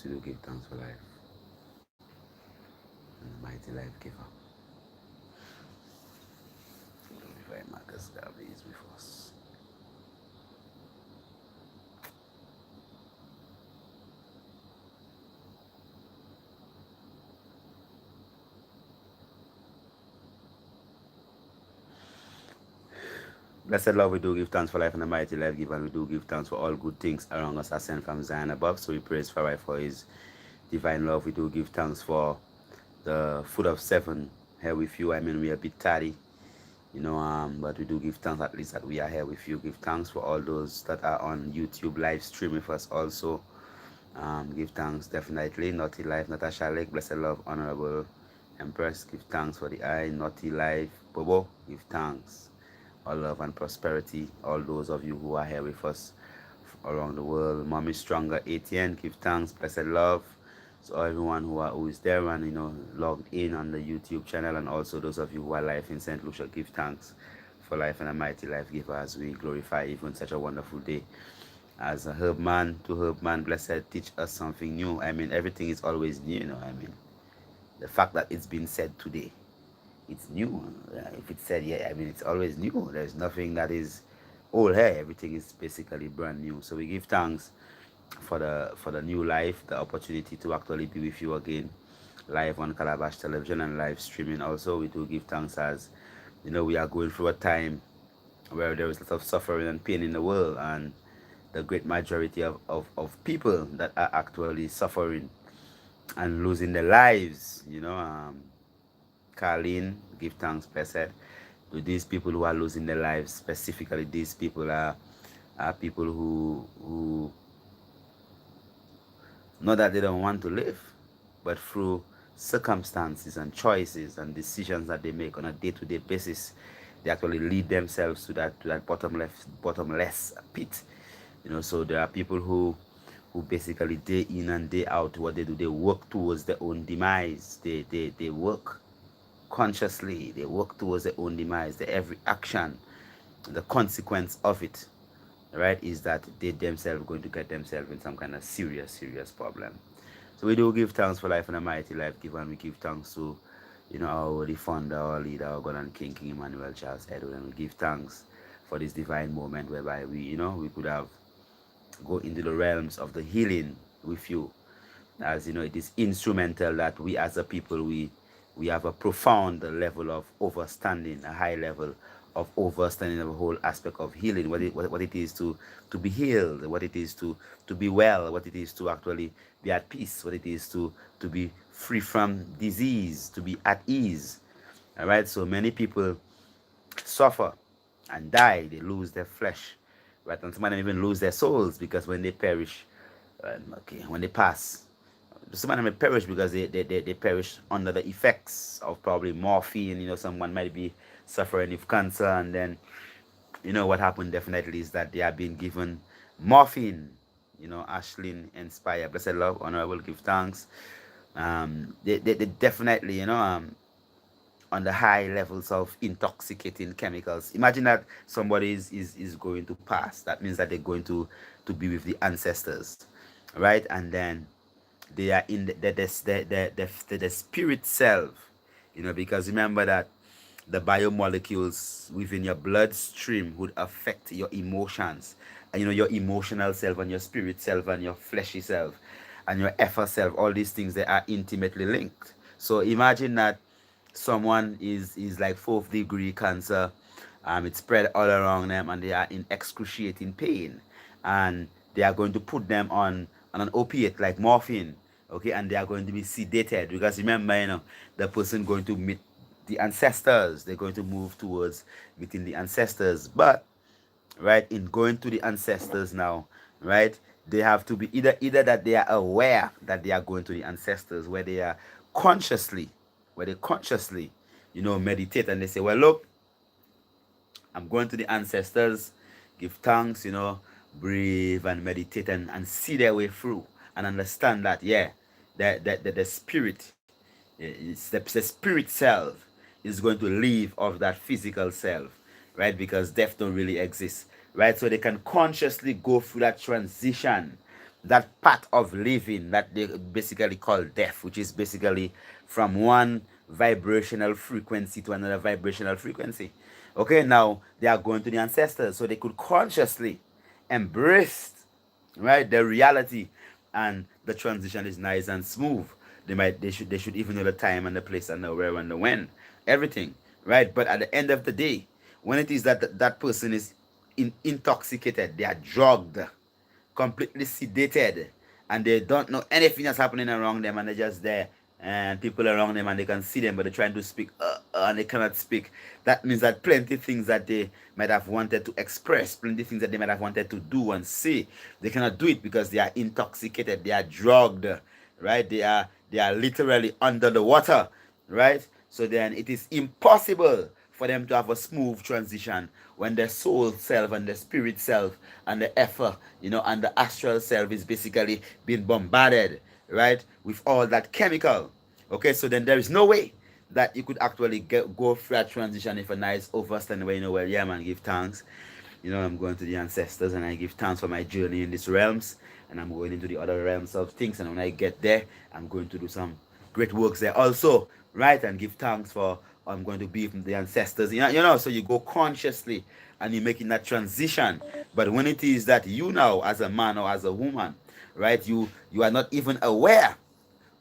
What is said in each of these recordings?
Yes, we do give thanks for life and the mighty life giver. Glorify Marcus Garvey is with us. Blessed Lord, we do give thanks for life and the mighty life giver, and we do give thanks for all good things around us are sent from Zion above. So we praise for his divine love. We do give thanks for the foot of 7 here with you. I mean, we are a bit tardy, but we do give thanks at least that we are here with you. Give thanks for all those that are on YouTube live stream with us also. Give thanks definitely. Naughty Life, Natasha Lake, Blessed Love, Honorable Empress. Give thanks for the eye. Naughty Life, Bobo. Give thanks. All love and prosperity. All those of you who are here with us around the world. Mommy Stronger, ATN. Give thanks. Blessed Love. So everyone who is there and logged in on the YouTube channel, and also those of you who are live in St. Lucia, give thanks for life and a mighty life giver as we glorify even such a wonderful day. As a herb man to herb man, blessed, teach us something new. I mean, everything is always new, I mean, the fact that it's been said today, it's new. If it's said, yeah, I mean, it's always new. There's nothing that is old here. Everything is basically brand new. So we give thanks for the new life, the opportunity to actually be with you again, live on Calabash Television and live streaming. Also, we do give thanks as, we are going through a time where there is a lot of suffering and pain in the world, and the great majority of people that are actually suffering and losing their lives, Carlene, give thanks, blessed. To these people who are losing their lives, specifically these people are people who not that they don't want to live, but through circumstances and choices and decisions that they make on a day-to-day basis, they actually lead themselves to that bottomless pit. So there are people who basically day in and day out, what they do, they work towards their own demise. They work consciously, they work towards their own demise. Every action, the consequence of it, right, is that they themselves going to get themselves in some kind of serious problem. So we do give thanks for life and a mighty life giver, and we give thanks to our the founder, our leader, our God and King Emmanuel Charles Edward, and we give thanks for this divine moment whereby we could have go into the realms of the healing with you. As it is instrumental that we as a people, we have a profound level of understanding, a high level of understanding of the whole aspect of healing, what it is to be healed, what it is to be well, what it is to actually be at peace, what it is to be free from disease, to be at ease. All right, so many people suffer and die, they lose their flesh, right? And some of them even lose their souls, because when they perish, when they pass, some of them may perish because they perish under the effects of probably morphine. Someone might be suffering with cancer, and then what happened definitely is that they are being given morphine. Ashlyn Inspire, Blessed Love, Honorable, give thanks. They definitely on the high levels of intoxicating chemicals. Imagine that somebody is going to pass. That means that they're going to be with the ancestors, right? And then they are in the spirit self, because remember that the biomolecules within your bloodstream would affect your emotions, and your emotional self and your spirit self and your fleshy self and your effort self. All these things, they are intimately linked. So imagine that someone is like 4th degree cancer, it's spread all around them, and they are in excruciating pain, and they are going to put them on an opiate like morphine, okay, and they are going to be sedated, because remember, the person going to meet the ancestors, they're going to move towards meeting the ancestors. But right, in going to the ancestors now, right, they have to be either that they are aware that they are going to the ancestors, where they are consciously, meditate, and they say, well, look, I'm going to the ancestors, give thanks, breathe and meditate, and see their way through, and understand that, yeah, that the spirit, the spirit self is going to leave of that physical self, right? Because death don't really exist, right? So they can consciously go through that transition, that path of living that they basically call death, which is basically from one vibrational frequency to another vibrational frequency. Okay, now they are going to the ancestors, so they could consciously embrace, right, the reality, and the transition is nice and smooth. They should even know the time and the place and the where and the when, everything, right? But at the end of the day, when it is that person is intoxicated, they are drugged, completely sedated, and they don't know anything that's happening around them, and they're just there, and people around them, and they can see them, but they're trying to speak, and they cannot speak. That means that plenty things that they might have wanted to express, plenty things that they might have wanted to do and say, they cannot do it because they are intoxicated, they are drugged, right? They are literally under the water, right? So then it is impossible for them to have a smooth transition when the soul self and the spirit self and the effort, and the astral self is basically being bombarded, right, with all that chemical. Okay, so then there is no way that you could actually go through that transition if a nice overstand where, well, yeah, man, give thanks. I'm going to the ancestors and I give thanks for my journey in these realms, and I'm going into the other realms of things, and when I get there, I'm going to do some great works there also, right, and give thanks for I'm going to be from the ancestors, so you go consciously and you're making that transition. But when it is that you now, as a man or as a woman, right, you are not even aware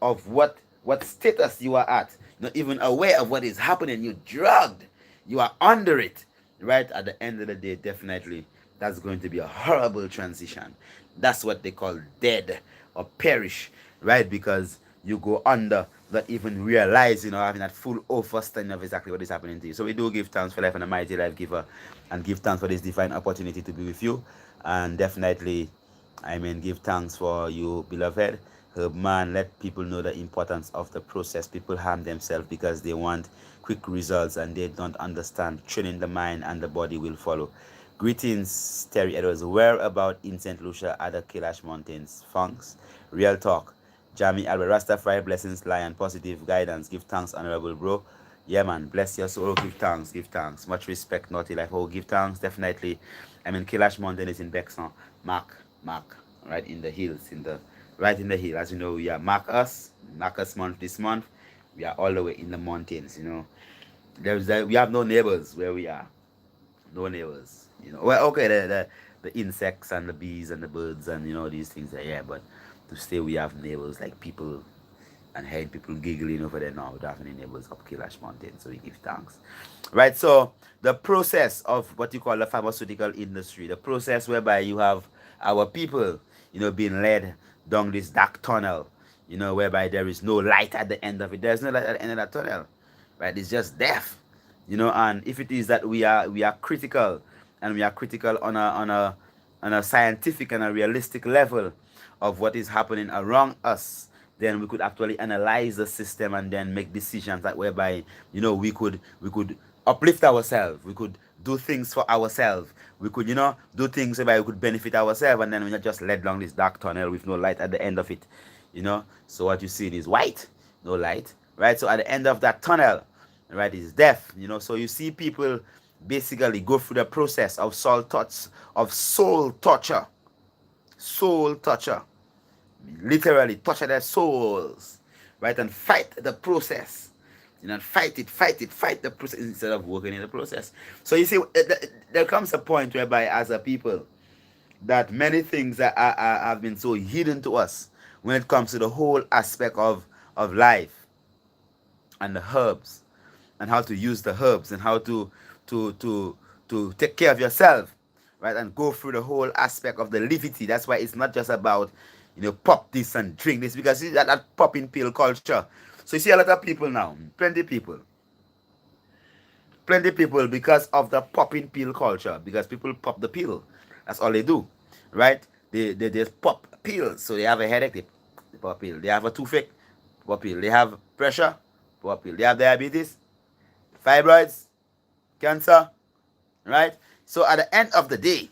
of what status you are at, not even aware of what is happening, you're drugged, you are under it, right? At the end of the day, definitely that's going to be a horrible transition. That's what they call dead or perish, right? Because you go under, not even realizing or having that full understanding of exactly what is happening to you. So we do give thanks for life and a mighty life giver, and give thanks for this divine opportunity to be with you. And definitely, give thanks for you, beloved. Man, let people know the importance of the process. People harm themselves because they want quick results and they don't understand. Training the mind and the body will follow. Greetings, Terry Edwards. Where about in St. Lucia at the Kailash Mountains? Funks. Real talk. Jamie Albert. Rastafari blessings, lion, positive guidance. Give thanks, honorable bro. Yeah, man. Bless your soul. Give thanks. Give thanks. Much respect, naughty life. Oh, give thanks. Definitely. Kailash Mountain is in Bexon. Mark. Right in the hills. Right in the hill. As you know, we are Marcus month this month. We are all the way in the mountains, we have no neighbors where we are. No neighbors. Well, okay, the insects and the bees and the birds and these things are here, but to stay we have neighbors like people, and hearing people giggling over there now. We don't have any neighbors up Kailash Mountain, so we give thanks. Right, so the process of what you call the pharmaceutical industry, the process whereby you have our people, being led down this dark tunnel, whereby there is no light at the end of it. There's no light at the end of that tunnel, right? It's just death, and if it is that we are critical, and we are critical on a scientific and a realistic level of what is happening around us, then we could actually analyze the system and then make decisions that whereby we could uplift ourselves, we could do things for ourselves, we could do things whereby we could benefit ourselves, and then we're not just led down this dark tunnel with no light at the end of it. So what you see is white, no light, right? So at the end of that tunnel, right, is death. So you see people basically go through the process of soul torture, literally torture their souls, right, and fight the process, fight the process instead of working in the process. So you see, there comes a point whereby, as a people, that many things have been so hidden to us when it comes to the whole aspect of life and the herbs, and how to use the herbs, and how to take care of yourself, right, and go through the whole aspect of the levity. That's why it's not just about pop this and drink this, because see that popping pill culture. So you see a lot of people now, plenty people, because of the popping pill culture, because people pop the pill. That's all they do, right? They just pop pills. So they have a headache, they pop a pill. They have a toothache, pop a pill. They have pressure, pop a pill. They have diabetes, fibroids, cancer, right? So at the end of the day,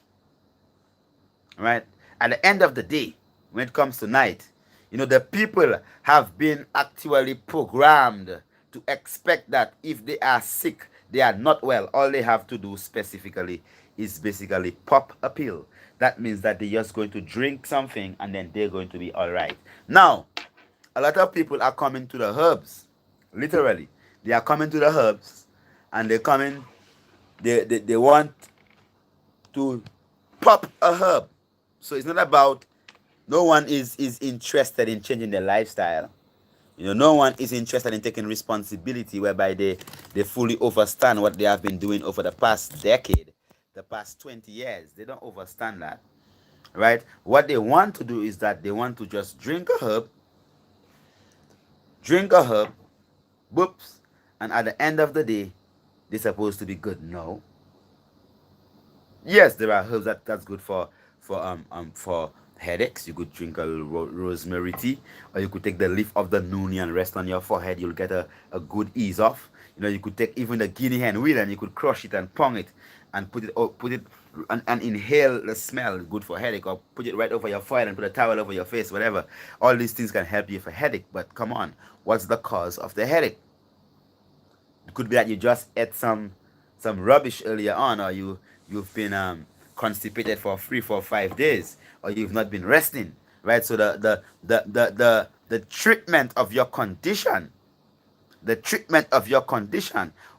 when it comes to night, the people have been actually programmed to expect that if they are sick, they are not well, all they have to do specifically is basically pop a pill. That means that they're just going to drink something and then they're going to be all right. Now, a lot of people are coming to the herbs. Literally. They are coming to the herbs and they're coming, they want to pop a herb. So it's not about, no one is interested in changing their lifestyle. No one is interested in taking responsibility whereby they fully understand what they have been doing over the past decade, the past 20 years. They don't understand that, right? What they want to do is that they want to just drink a herb, whoops, and at the end of the day, they're supposed to be good. No. Yes, there are herbs that's good for headaches. You could drink a rosemary tea, or you could take the leaf of the noonie and rest on your forehead. You'll get a good ease off. You could take even the guinea hen wheel and you could crush it and pong it and put it and inhale the smell, good for headache, or put it right over your forehead and put a towel over your face, whatever. All these things can help you for headache, but come on, what's the cause of the headache? It could be that you just ate some rubbish earlier on, or you've been constipated for 3, 4, 5 days, or you've not been resting, right? So the treatment of your condition,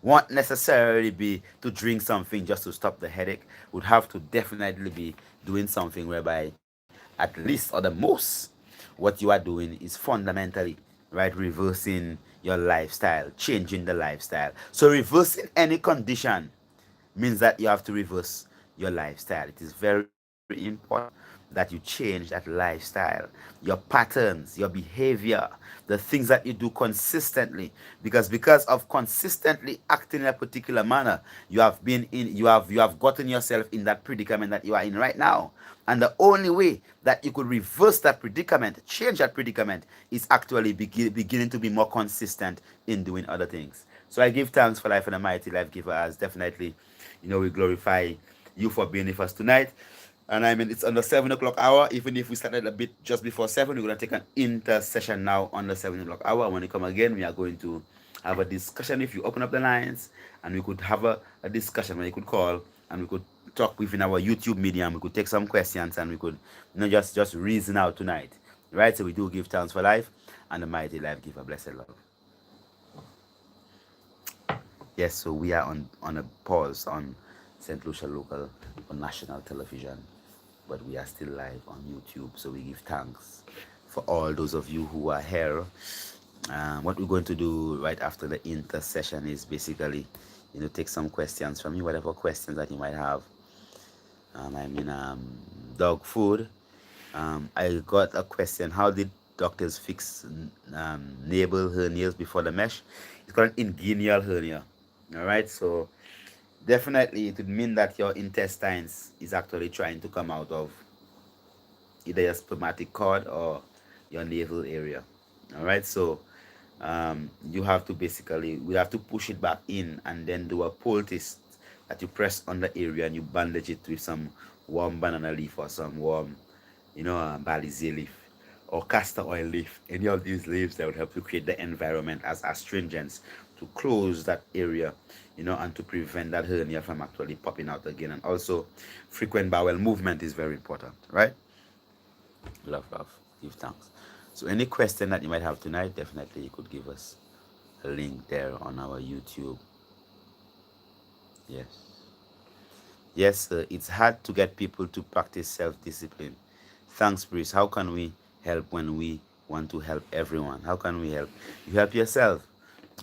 won't necessarily be to drink something just to stop the headache. Would have to definitely be doing something whereby, at least or the most, what you are doing is fundamentally, right, reversing your lifestyle, changing the lifestyle. So reversing any condition means that you have to reverse your lifestyle. It is very important that you change that lifestyle, your patterns, your behavior, the things that you do consistently. Because of consistently acting in a particular manner, you have gotten yourself in that predicament that you are in right now. And the only way that you could reverse that predicament, change that predicament, is actually beginning to be more consistent in doing other things. So I give thanks for life and the mighty life giver, as definitely, we glorify you for being with us tonight. And I mean, it's on the 7 o'clock hour. Even if we started a bit just before 7, we're going to take an intercession now on the 7 o'clock hour. When we come again, we are going to have a discussion. If you open up the lines, and we could have a discussion where you could call and we could talk within our YouTube medium. We could take some questions and we could just reason out tonight. Right? So we do give thanks for life and the mighty life giver. Blessed love. Yes, so we are on a pause on St. Lucia local on national television, but we are still live on YouTube. So we give thanks for all those of you who are here. What we're going to do right after the intercession is basically, take some questions from you, whatever questions that you might have. Dog food. I got a question: how did doctors fix navel hernias before the mesh? It's called an inguinal hernia. All right, so definitely it would mean that your intestines is actually trying to come out of either your spermatic cord or your navel area. All right, so we have to push it back in and then do a poultice that you press on the area and you bandage it with some warm banana leaf or some warm, balize leaf or castor oil leaf. Any of these leaves that would help to create the environment as astringents to close that area, and to prevent that hernia from actually popping out again. And also, frequent bowel movement is very important, right? Love, give thanks. So any question that you might have tonight, definitely you could give us a link there on our YouTube. Yes, it's hard to get people to practice self-discipline. Thanks, Bruce. How can we help when we want to help everyone? How can we help? You help yourself,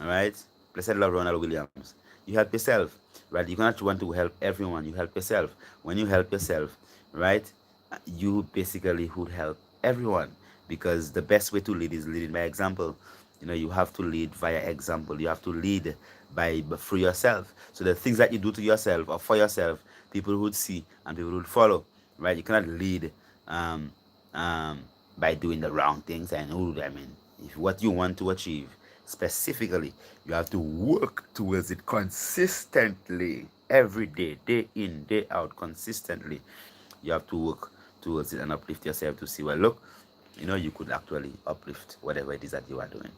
all right? Blessed love, Ronald Williams. You help yourself, right? You cannot want to help everyone. You help yourself. When you help yourself, right, you basically would help everyone, because the best way to lead is leading by example. You have to lead via example. You have to lead through yourself. So the things that you do to yourself or for yourself, people would see and people would follow, right? You cannot lead by doing the wrong things. And if what you want to achieve specifically, you have to work towards it consistently, every day, day in, day out, consistently. You have to work towards it and uplift yourself to see, well, look, you could actually uplift whatever it is that you are doing.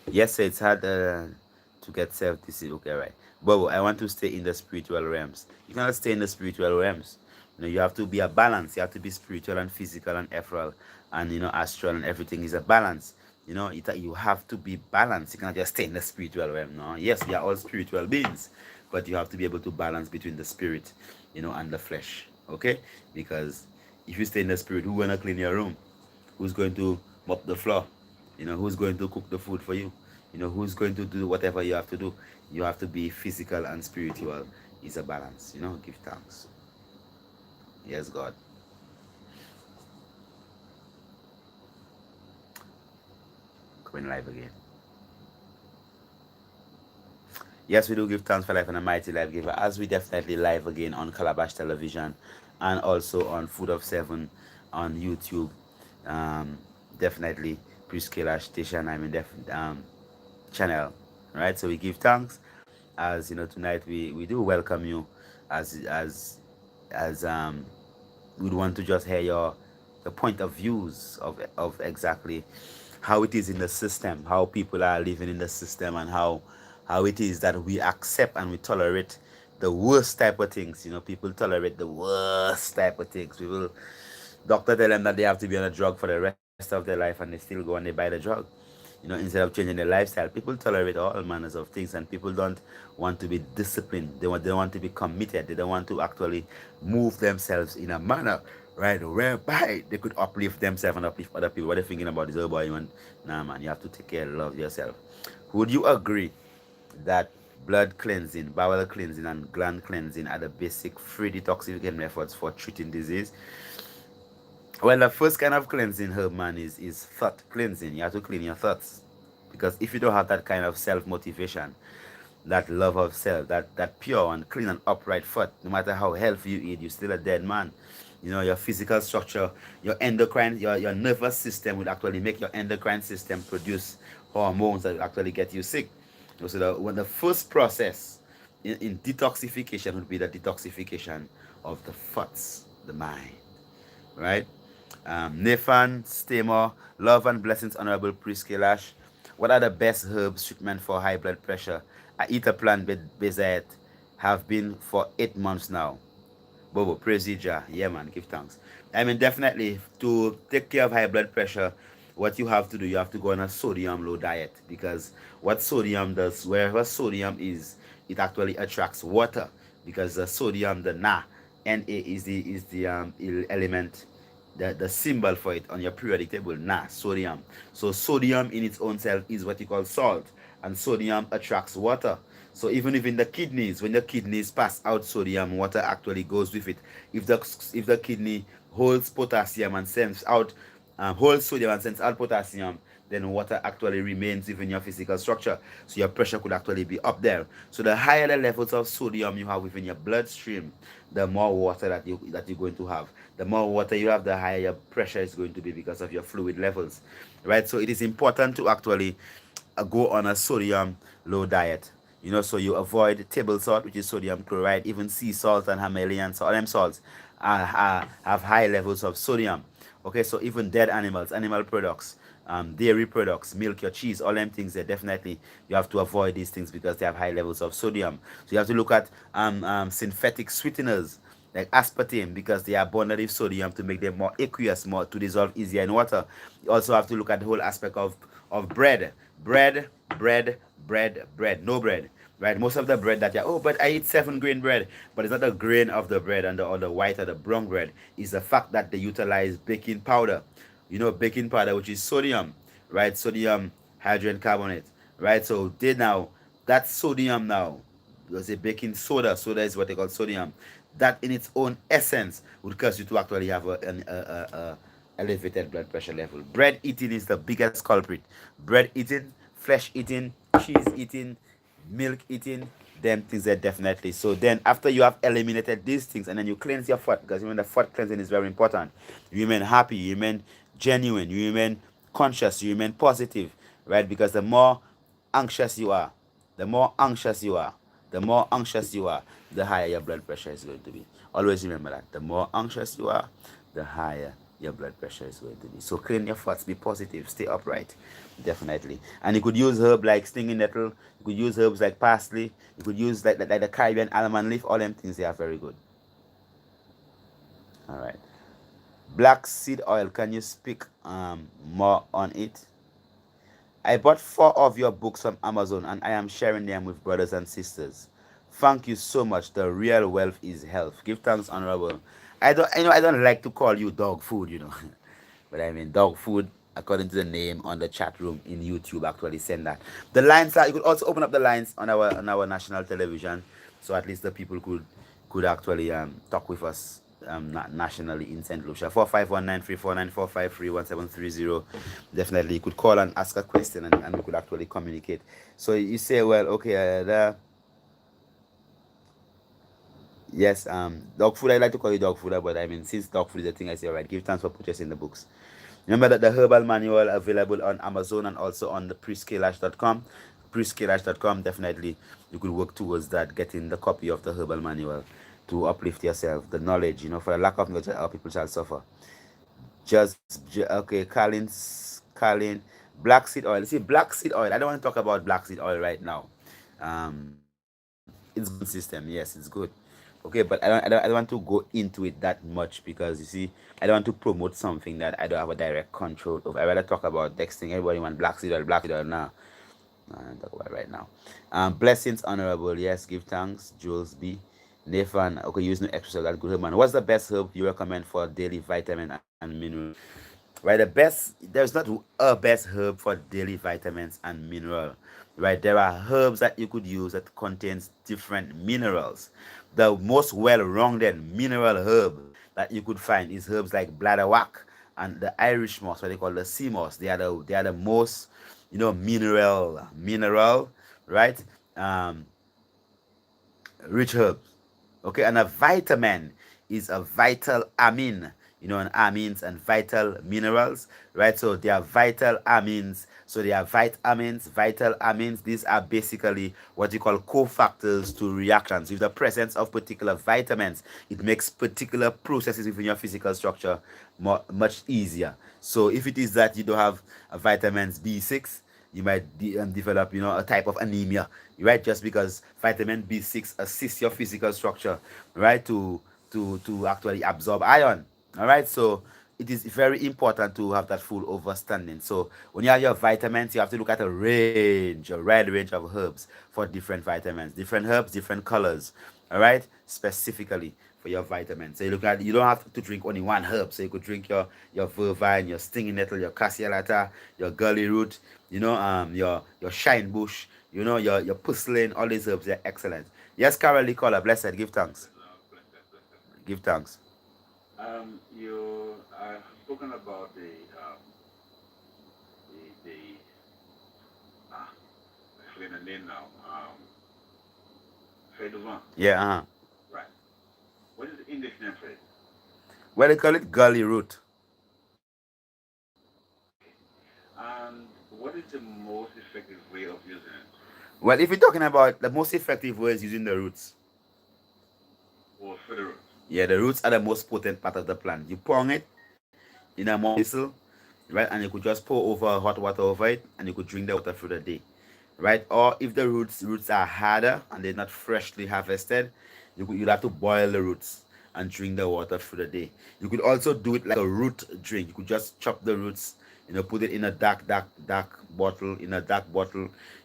Yes, it's hard to to get self-discipline. Okay, right. But I want to stay in the spiritual realms. You cannot stay in the spiritual realms. You have to be a balance. You have to be spiritual and physical and ethereal and astral, and everything is a balance. You have to be balanced. You cannot just stay in the spiritual realm. No, yes, we are all spiritual beings, but you have to be able to balance between the spirit, and the flesh. Okay, because if you stay in the spirit, who's gonna clean your room? Who's going to mop the floor? Who's going to cook the food for you? Who's going to do whatever you have to do? You have to be physical and spiritual. Is a balance. Give thanks. Yes, God. Coming live again. Yes, we do give thanks for life and a mighty life giver, as we definitely live again on Calabash Television and also on Food of Seven on YouTube. Definitely Prescaler Station, channel. Right? So we give thanks as tonight we do welcome you as we'd want to just hear the point of views of exactly how it is in the system, how people are living in the system, and how it is that we accept and we tolerate the worst type of things. People tolerate the worst type of things. Doctor tell them that they have to be on a drug for the rest of their life, and they still go and they buy the drug. Instead of changing their lifestyle. People tolerate all manners of things, and people don't want to be disciplined. They want to be committed. They don't want to actually move themselves in a manner, right, whereby they could uplift themselves and uplift other people. What are you thinking about this? Oh boy, nah, man, you have to take care and love yourself. Would you agree that blood cleansing, bowel cleansing, and gland cleansing are the basic free detoxification methods for treating disease? Well, the first kind of cleansing, herb man, is thought cleansing. You have to clean your thoughts, because if you don't have that kind of self-motivation, that love of self, that pure and clean and upright thought, no matter how healthy you eat, you're still a dead man. Your physical structure, your endocrine, your nervous system will actually make your endocrine system produce hormones that will actually get you sick. So when the first process in detoxification would be the detoxification of the thoughts, the mind, right? Nathan Stamer, love and blessings, Honorable Priest Kailash. What are the best herbs treatment for high blood pressure? I eat a plant-based diet, have been for 8 months now. Bobo, praise Jah. Yeah, man, give thanks. Definitely, to take care of high blood pressure, what you have to do, you have to go on a sodium low diet, because what sodium does, wherever sodium is, it actually attracts water, because the sodium, the Na is the element, the symbol for it on your periodic table, Na, sodium. So sodium in its own self is what you call salt, and sodium attracts water. So even if in the kidneys, when the kidneys pass out sodium, water actually goes with it. If the kidney holds potassium and sends out holds sodium and sends out potassium, then water actually remains within your physical structure. So your pressure could actually be up there. So the higher the levels of sodium you have within your bloodstream, the more water that you're going to have. The more water you have, the higher your pressure is going to be, because of your fluid levels, right? So it is important to actually go on a sodium low diet. So you avoid table salt, which is sodium chloride, even sea salt and Himalayan salt. All them salts have high levels of sodium. Okay, so even dead animals, animal products, dairy products, milk, your cheese, all them things, definitely you have to avoid these things, because they have high levels of sodium. So you have to look at synthetic sweeteners like aspartame, because they are bonded with sodium to make them more aqueous, more to dissolve easier in water. You also have to look at the whole aspect of bread, no bread, right? Most of the bread that but I eat 7-grain bread, but it's not the grain of the bread and the white or the brown bread. It's the fact that they utilize baking powder. Baking powder, which is sodium, right? Sodium hydrocarbonate, right? So that sodium now, was a baking soda is what they call sodium. That in its own essence would cause you to actually have an elevated blood pressure level. Bread eating is the biggest culprit. Bread eating, flesh eating, cheese eating, milk eating, them things are definitely. So then after you have eliminated these things, and then you cleanse your fat, because the fat cleansing is very important. You remain happy, you remain genuine, you remain conscious, you remain positive, right? Because the more anxious you are, the more anxious you are, the higher your blood pressure is going to be. Always remember that. The more anxious you are, the higher your blood pressure is going to be. So clean your thoughts, be positive, stay upright, definitely. And you could use herb like stinging nettle, you could use herbs like parsley, you could use like the Caribbean almond leaf, all them things, they are very good. All right. Black seed oil, can you speak more on it? I bought 4 of your books from Amazon and I am sharing them with brothers and sisters. Thank you so much. The real wealth is health. Give thanks, honorable. I don't like to call you dog food, but I mean dog food according to the name on the chat room in YouTube actually send that. The lines are, you could also open up the lines on our national television, so at least the people could actually talk with us nationally in St. Lucia. 4519349453170. Definitely you could call and ask a question and we could actually communicate. So you say, well, okay, yes, dog food, I like to call you dog food, but I mean, since dog food is a thing, I say, all right, give thanks for purchasing the books. Remember that the Herbal Manual available on Amazon and also on the prescalash.com. Prescalash.com, definitely you could work towards that, getting the copy of the Herbal Manual to uplift yourself, the knowledge, for the lack of knowledge, our people shall suffer. Okay, Colin, black seed oil. See, black seed oil, I don't want to talk about black seed oil right now. It's good system, yes, it's good. Okay, but I don't want to go into it that much because you see, I don't want to promote something that I don't have a direct control of. I rather talk about texting. Everybody want black seed oil now. I'm talk about it right now. Blessings, honorable. Yes, give thanks. Jules B. Nathan. Okay, use no extra. That good man. What's the best herb you recommend for daily vitamin and mineral? Right, there's not a best herb for daily vitamins and mineral. Right, there are herbs that you could use that contains different minerals. The most well-rounded mineral herb that you could find is herbs like bladderwrack and the Irish moss, what they call the sea moss. They are the most mineral, right, rich herbs. Okay, and a vitamin is a vital amine, and amines and vital minerals, right? So they are vital amines. So they are vitamins, vital amines. These are basically what you call cofactors to reactions. With the presence of particular vitamins, it makes particular processes within your physical structure much easier. So if it is that you don't have vitamins B6, you might develop, a type of anemia, right? Just because vitamin B6 assists your physical structure, right, to actually absorb iron. All right, so it is very important to have that full understanding. So when you have your vitamins, you have to look at a wide range of herbs for different vitamins, different herbs, different colors. All right, specifically for your vitamins. So you don't have to drink only one herb. So you could drink your vervine, your stinging nettle, your cassialata, your gully root, your shine bush, your porcelain. All these herbs are excellent. Yes, Carol Nicola, blessed, give thanks. Give thanks. You have spoken about the I forget the name now. Fedouin. Yeah, Right. What is the English name for it? well, they call it gully root. And what is the most effective way of using it? Well, if you're talking about the most effective way is using the roots. Or for the roots? Yeah, the roots are the most potent part of the plant. You pour it in a vessel, right, and you could just pour over hot water over it, and you could drink the water through the day, right? Or if the roots are harder and they're not freshly harvested, you'd have to boil the roots and drink the water through the day. You could also do it like a root drink. You could just chop the roots, put it in a dark bottle,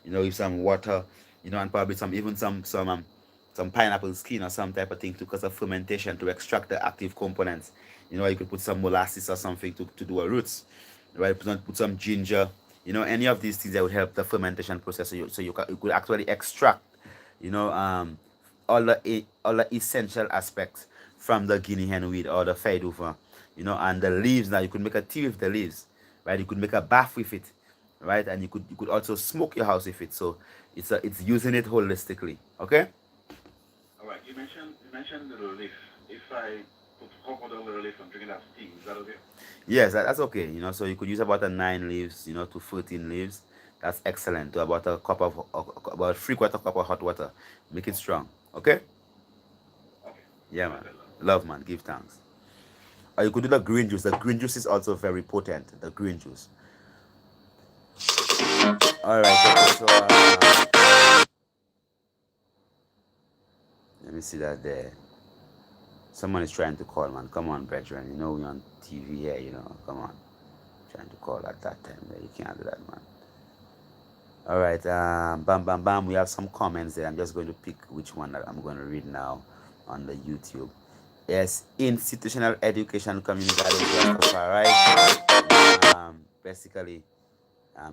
with some water, and probably some pineapple skin or some type of thing to cause a fermentation to extract the active components. You could put some molasses or something to do a roots, right? Put some ginger, any of these things that would help the fermentation process. So you could actually extract, all the essential aspects from the guinea hen weed or the feiduva, and the leaves. Now you could make a tea with the leaves, right? You could make a bath with it, right? And you could also smoke your house with it. So it's using it holistically. Okay. All right. You mentioned the leaf. If I put coconut over the leaf and drink it as tea, is that okay? Yes, that's okay. So you could use about a 9 leaves, to 14 leaves. That's excellent. To about a cup of about 3/4 cup of hot water. Make it strong. Okay. Okay. Yeah, All right, man. then, love. Love, man. Give thanks. Or you could do the green juice. The green juice is also very potent. The green juice. All right. Okay, so let me see that there. Someone is trying to call, man. Come on, brethren. You know we're on TV here. You know, come on. Trying to call at that time. You can't do that, man. All right. Bam, bam, bam. We have some comments there. I'm just going to pick which one that I'm going to read now on the YouTube. Yes, institutional education community Rastafari. Basically,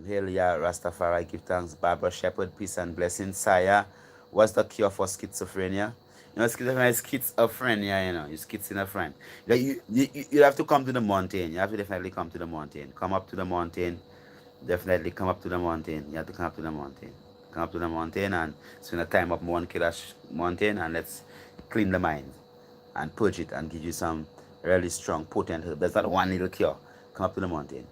hail ya Rastafari, give thanks. Barbara Shepherd, peace and blessings. Saya, what's the cure for schizophrenia? You know, schizophrenia is schizophrenia, you know, you're schizophrenia. You have to come to the mountain. You have to definitely come to the mountain. Come up to the mountain. Definitely come up to the mountain. You have to come up to the mountain. Come up to the mountain and spend a time up one Kailash mountain and let's clean the mind and purge it and give you some really strong, potent herb. There's not one little cure. Come up to the mountain.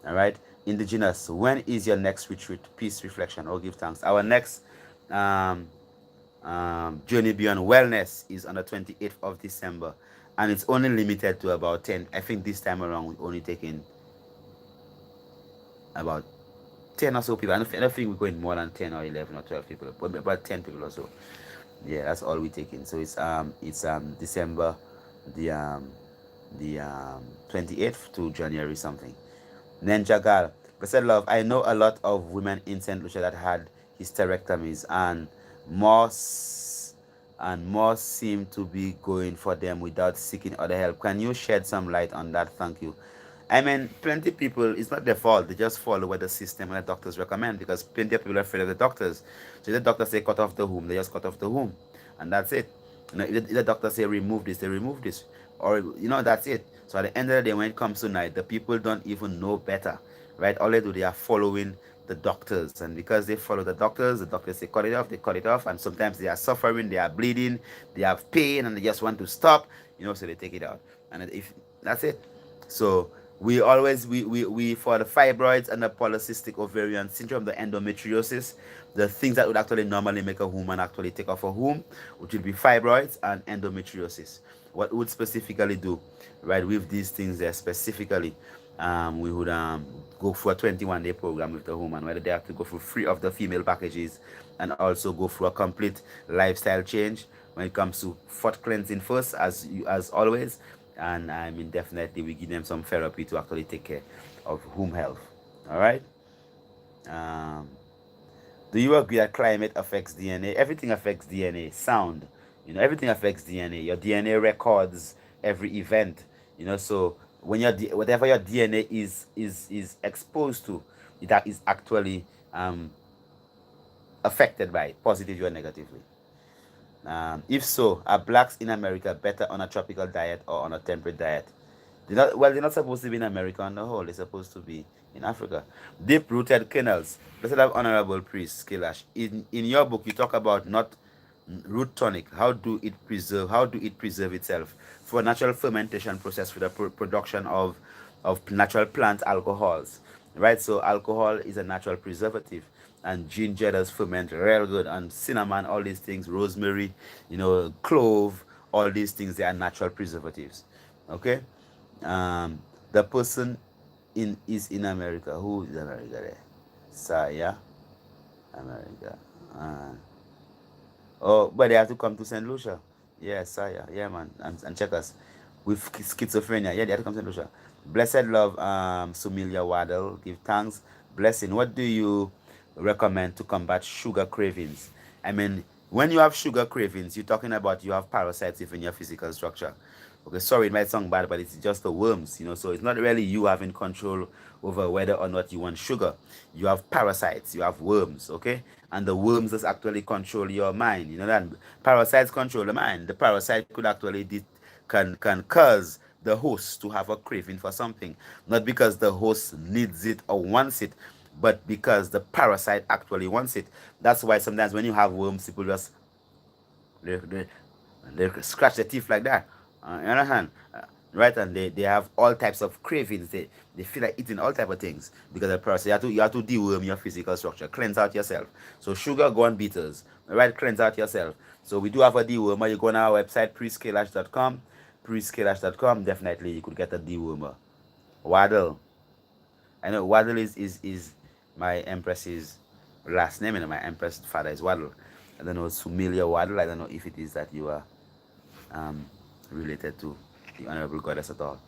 All right. Indigenous, when is your next retreat? Peace, reflection, or give thanks. Our next Journey Beyond Wellness is on the 28th of December. And it's only limited to about 10. I think this time around we're only taking about 10 or so people. I don't think we're going more than 10 or 11 or 12 people, but about 10 people or so. Yeah, that's all we're taking. So it's December the 28th to January something. Nenjagal, blessed love. I know a lot of women in St. Lucia that had hysterectomies and more seem to be going for them without seeking other help. Can you shed some light on that? Thank you. I mean, plenty of people, it's not their fault. They just follow what the system and the doctors recommend because plenty of people are afraid of the doctors. So if the doctor say cut off the womb, they just cut off the womb. And that's it. You know, if the doctor say remove this, they remove this. Or, you know, that's it. So at the end of the day, when it comes to night, the people don't even know better, right? All they do, they are following the doctors. And because they follow the doctors say cut it off, they cut it off. And sometimes they are suffering, they are bleeding, they have pain, and they just want to stop, you know, so they take it out. And if that's it. So we always, we for the fibroids and the polycystic ovarian syndrome, the endometriosis, the things that would actually normally make a woman actually take off a womb, which would be fibroids and endometriosis. What would specifically do, right, with these things there specifically, we would go for a 21-day program with the woman, whether they have to go through 3 of the female packages and also go through a complete lifestyle change when it comes to foot cleansing first, as always. And I mean, definitely we give them some therapy to actually take care of womb health. All right. Do you agree that climate affects DNA? Everything affects DNA. Sound, you know, everything affects DNA. Your DNA records every event, you know. So when whatever your DNA is exposed to, that is actually affected by it, positively or negatively. If so, are blacks in America better on a tropical diet or on a temperate diet? They're not supposed to be in America on the whole. They're supposed to be in Africa. Deep-rooted kernels. Let's have Honorable Priest Kailash. In your book, you talk about not root tonic. How do it preserve itself for a natural fermentation process for the production of natural plant alcohols, right? So alcohol is a natural preservative, and ginger does ferment real good, and cinnamon, all these things, rosemary, you know, clove, all these things, they are natural preservatives. Okay. The person is in America. Who is America there? Saya, America. Oh, but they have to come to St. Lucia. Yeah, Saya. Yeah, man. And check us. With schizophrenia. Yeah, they have to come to St. Lucia. Blessed love, Sumilia Waddle. Give thanks. Blessing. What do you recommend to combat sugar cravings? I mean, when you have sugar cravings, you're talking about you have parasites within your physical structure. Okay, sorry, it might sound bad, but it's just the worms, you know. So it's not really you having control over whether or not you want sugar. You have parasites, you have worms, okay? And the worms just actually control your mind. You know that parasites control the mind. The parasite could actually can cause the host to have a craving for something, not because the host needs it or wants it, but because the parasite actually wants it. That's why sometimes when you have worms, people just they scratch their teeth like that. You understand? Right? And they have all types of cravings. They feel like eating all type of things because the parasite. You have to deworm your physical structure, cleanse out yourself. So sugar, gone bitters, right? Cleanse out yourself. So we do have a dewormer. You go on our website, priestkailash.com. priestkailash.com, definitely you could get a dewormer. Waddle. I know Waddle is my empress's last name, and my empress father is Waddle. I don't know, Sumelia Waddle. I don't know if it is that you are um, related to the Honorable Goddess at all.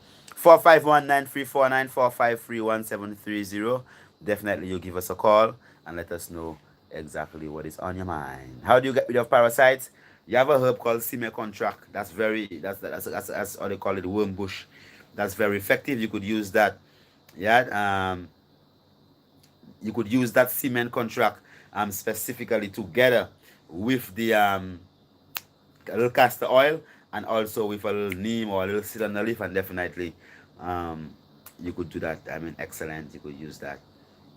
451-9349-453-1730. Definitely you give us a call and let us know exactly what is on your mind. How do you get rid of parasites? You have a herb called Sime Contract. That's how they call it, worm bush. That's very effective. You could use that. Yeah. You could use that cement contract specifically together with the a little castor oil, and also with a little neem or a little citron leaf, and definitely um, you could do that. I mean, excellent. You could use that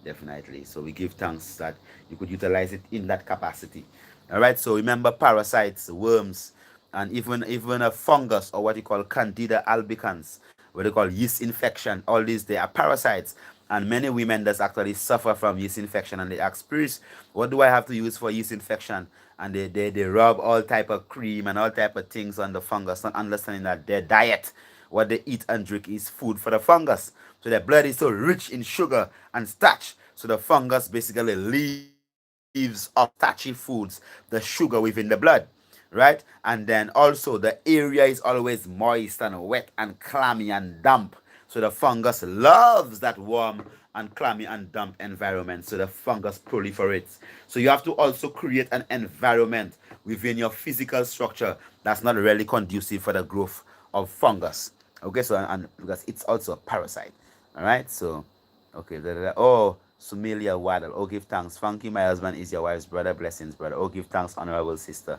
definitely. So we give thanks that you could utilize it in that capacity. All right. So remember, parasites, worms, and even a fungus, or what you call Candida albicans, what they call yeast infection. All these, they are parasites. And many women that actually suffer from yeast infection, and they ask, priest, what do I have to use for yeast infection? And they rub all type of cream and all type of things on the fungus, not understanding that their diet, what they eat and drink, is food for the fungus. So their blood is so rich in sugar and starch. So the fungus basically leaves off starchy foods, the sugar within the blood, right? And then also the area is always moist and wet and clammy and damp. So the fungus loves that warm and clammy and damp environment. So the fungus proliferates. So you have to also create an environment within your physical structure that's not really conducive for the growth of fungus. Okay, so and because it's also a parasite. All right, so okay. Oh, Sumelia Waddle. Oh, give thanks. Funky, my husband is your wife's brother. Blessings, brother. Oh, give thanks, honorable sister.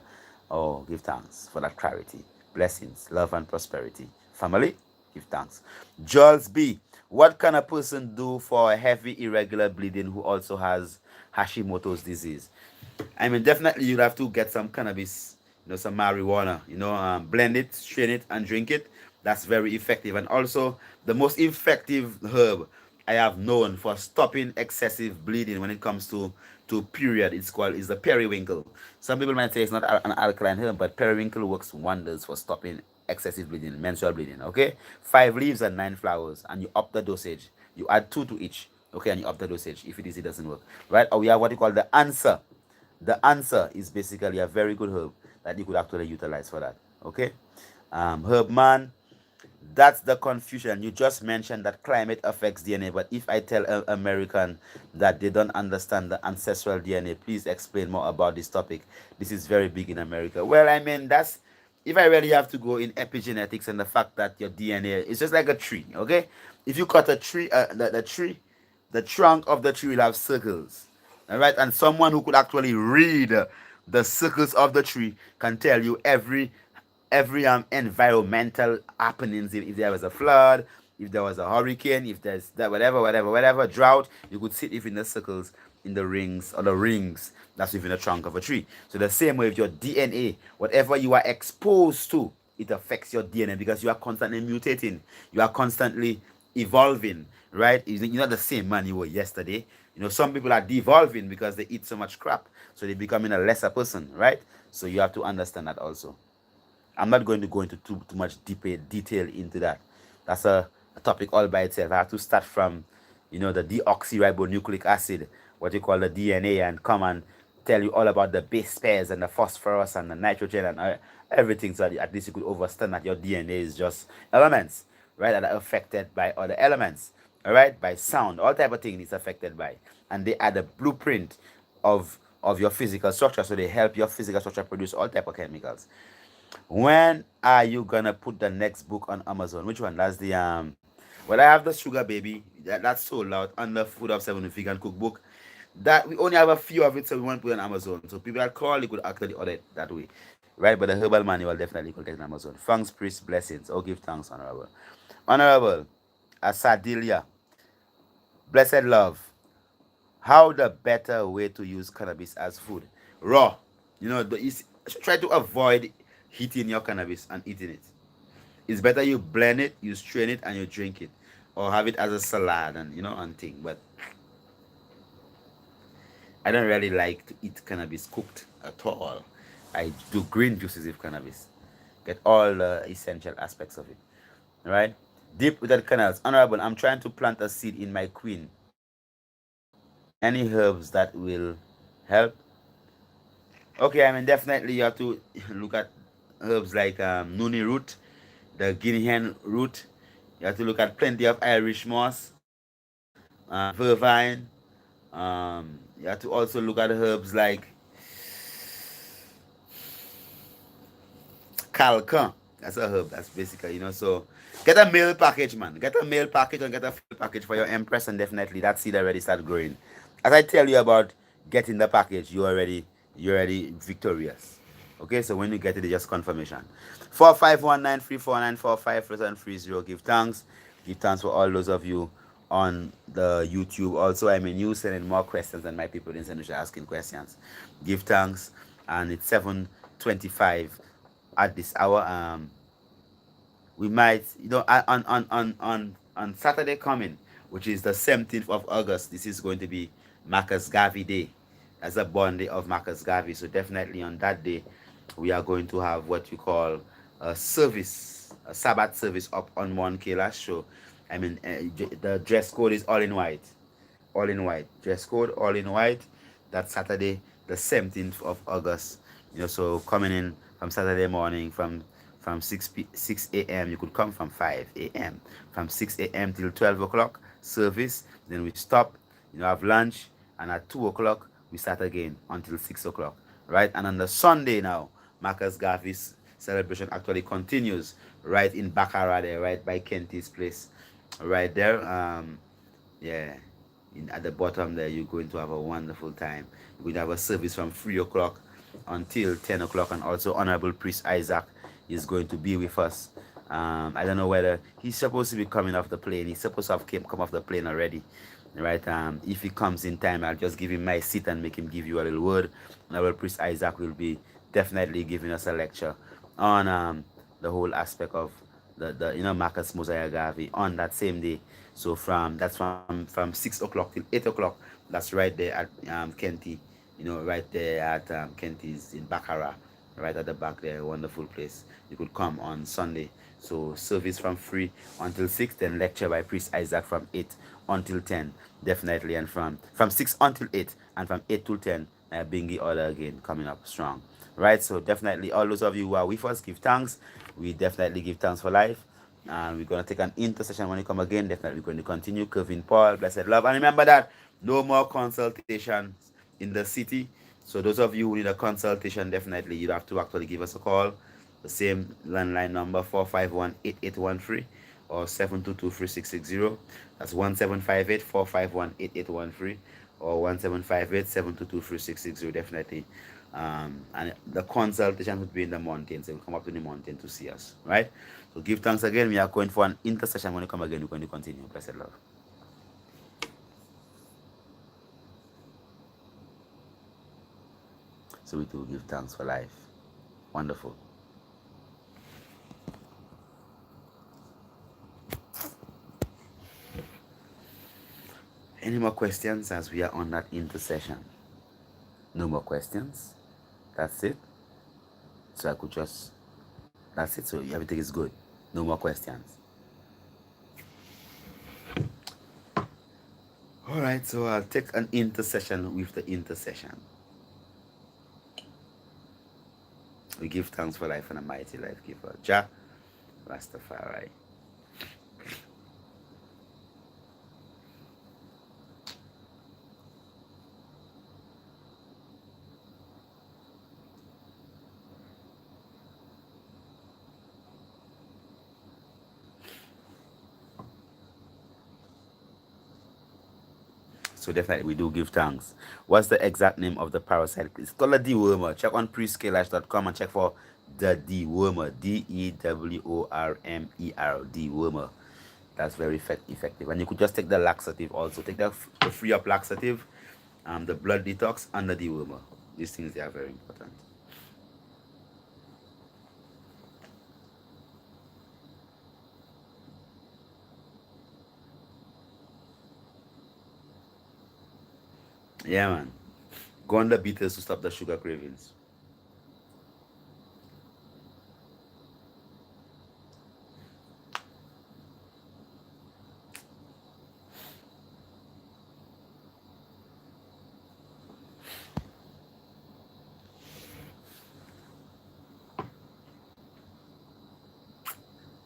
Oh, give thanks for that clarity. Blessings, love, and prosperity. Family, give thanks. Jules B. What can a person do for a heavy irregular bleeding who also has Hashimoto's disease? I mean, definitely you'd have to get some cannabis, some marijuana, blend it, strain it, and drink it. That's very effective. And also, the most effective herb I have known for stopping excessive bleeding when it comes to period is the periwinkle. Some people might say it's not an alkaline herb, but periwinkle works wonders for stopping excessive bleeding, menstrual bleeding. Okay, 5 leaves and 9 flowers, and you up the dosage. You add 2 to each. Okay, and you up the dosage if it doesn't work. Right? Or we have what you call the answer. The answer is basically a very good herb that you could actually utilize for that. Okay, herb man, that's the confusion. You just mentioned that climate affects DNA, but if I tell an American that they don't understand the ancestral DNA, please explain more about this topic. This is very big in America. Well, I mean, that's if I really have to go in epigenetics and the fact that your DNA is just like a tree. Okay, if you cut a tree, the trunk of the tree will have circles. All right, and someone who could actually read the circles of the tree can tell you every environmental happenings. If there was a flood, if there was a hurricane, if there's that whatever drought, you could see it in the circles, in the rings, or the rings that's within the trunk of a tree. So the same way with your DNA, whatever you are exposed to, it affects your DNA because you are constantly mutating, you are constantly evolving, right? You're not the same man you were yesterday. Some people are devolving because they eat so much crap, so they're becoming a lesser person, right? So you have to understand that also. I'm not going to go into too much deeper detail into that. That's a topic all by itself. I have to start from, the deoxyribonucleic acid, what you call the DNA, and come and tell you all about the base pairs and the phosphorus and the nitrogen and everything, so that at least you could understand that your DNA is just elements, right, that are affected by other elements, all right, by sound, all type of thing is affected by, and they are the blueprint of your physical structure, so they help your physical structure produce all type of chemicals. When are you gonna put the next book on Amazon? Which one? That's the well, I have the Sugar Baby. That's sold out under Food of Seven Vegan Cookbook. That we only have a few of it, so we want to put it on Amazon. So people that call, you could actually order it that way. Right? But the herbal manual definitely could get on Amazon. Thanks, priest, blessings. Oh, give thanks, honorable. Honorable Asadilia. Blessed love. How the better way to use cannabis as food? Raw. Try to avoid heating your cannabis and eating it. It's better you blend it, you strain it, and you drink it, or have it as a salad and thing. But I don't really like to eat cannabis cooked at all. I do green juices with cannabis. get all the essential aspects of it. All right. Deep without canals. Honorable, I'm trying to plant a seed in my queen. Any herbs that will help? Okay, I mean definitely you have to look at herbs like nuni root, the guinea hen root. You have to look at plenty of Irish moss, vervine. You have to also look at herbs like calcan. That's a herb. That's basically, so get a mail package, man. Get a mail package and get a field package for your Empress, and definitely that seed already start growing. As I tell you about getting the package, you're already victorious. Okay, so when you get it, it's just confirmation. 451934945330. Give thanks. Give thanks for all those of you on the YouTube. Also, I mean, you sending more questions than my people in St. asking questions. Give thanks, and it's 7:25 at this hour. We might, on Saturday coming, which is the 17th of August. This is going to be Marcus Garvey Day. That's a born day of Marcus Garvey. So definitely on that day, we are going to have what we call a service, a Sabbath service up on Mount Kailash. So, I mean, the dress code is all in white. All in white. Dress code, all in white. That's Saturday, the 17th of August. So coming in from Saturday morning from 6 a.m. You could come from 5 a.m. From 6 a.m. till 12 o'clock service. Then we stop, have lunch, and at 2 o'clock we start again until 6 o'clock. Right? And on the Sunday now, Marcus Garvey's celebration actually continues right in Baccarat there, right by Kenty's place. Right there. Yeah. At the bottom there, you're going to have a wonderful time. We'll have a service from 3 o'clock until 10 o'clock, and also Honorable Priest Isaac is going to be with us. I don't know whether he's supposed to be coming off the plane. He's supposed to have come off the plane already, right? If he comes in time, I'll just give him my seat and make him give you a little word. Honorable Priest Isaac will be definitely giving us a lecture on the whole aspect of the Marcus Mosiah Garvey on that same day. So from 6 o'clock till 8 o'clock, that's right there at Kenty, right there at Kenty's in Baccarat, right at the back there, wonderful place. You could come on Sunday. So service from 3 until 6, then lecture by Priest Isaac from 8 until 10, definitely, and from 6 until 8, and from 8 to 10, Bingy order again coming up strong. Right, so definitely all those of you who are with us, give thanks. We definitely give thanks for life. And we're going to take an intercession when you come again. Definitely going to continue. Kevin Paul, blessed love. And remember that no more consultations in the city. So those of you who need a consultation, definitely you have to actually give us a call. The same landline number, 451-8813 or 722-3660. That's 1758-451-8813 or 1758-722-3660. Definitely. And the consultation would be in the mountains. They will come up to the mountain to see us, right? So give thanks again. We are going for an intercession. When you come again, we're going to continue. Blessed love. So we do give thanks for life. Wonderful. Any more questions as we are on that intercession? No more questions. That's it. So I could just, that's it. So everything is good. No more questions. All right, so I'll take an intercession with the intercession. We give thanks for life and a mighty life giver, Jah Rastafari. So definitely we do give thanks. What's the exact name of the parasite? It's called a dewormer. Check on priestkailash.com and check for the dewormer. DEWORMER. Dewormer. That's very effective. And you could just take the laxative also. Take the free up laxative, the blood detox, and the dewormer. These things, they are very important. Yeah, man. Go on the beaters to stop the sugar cravings.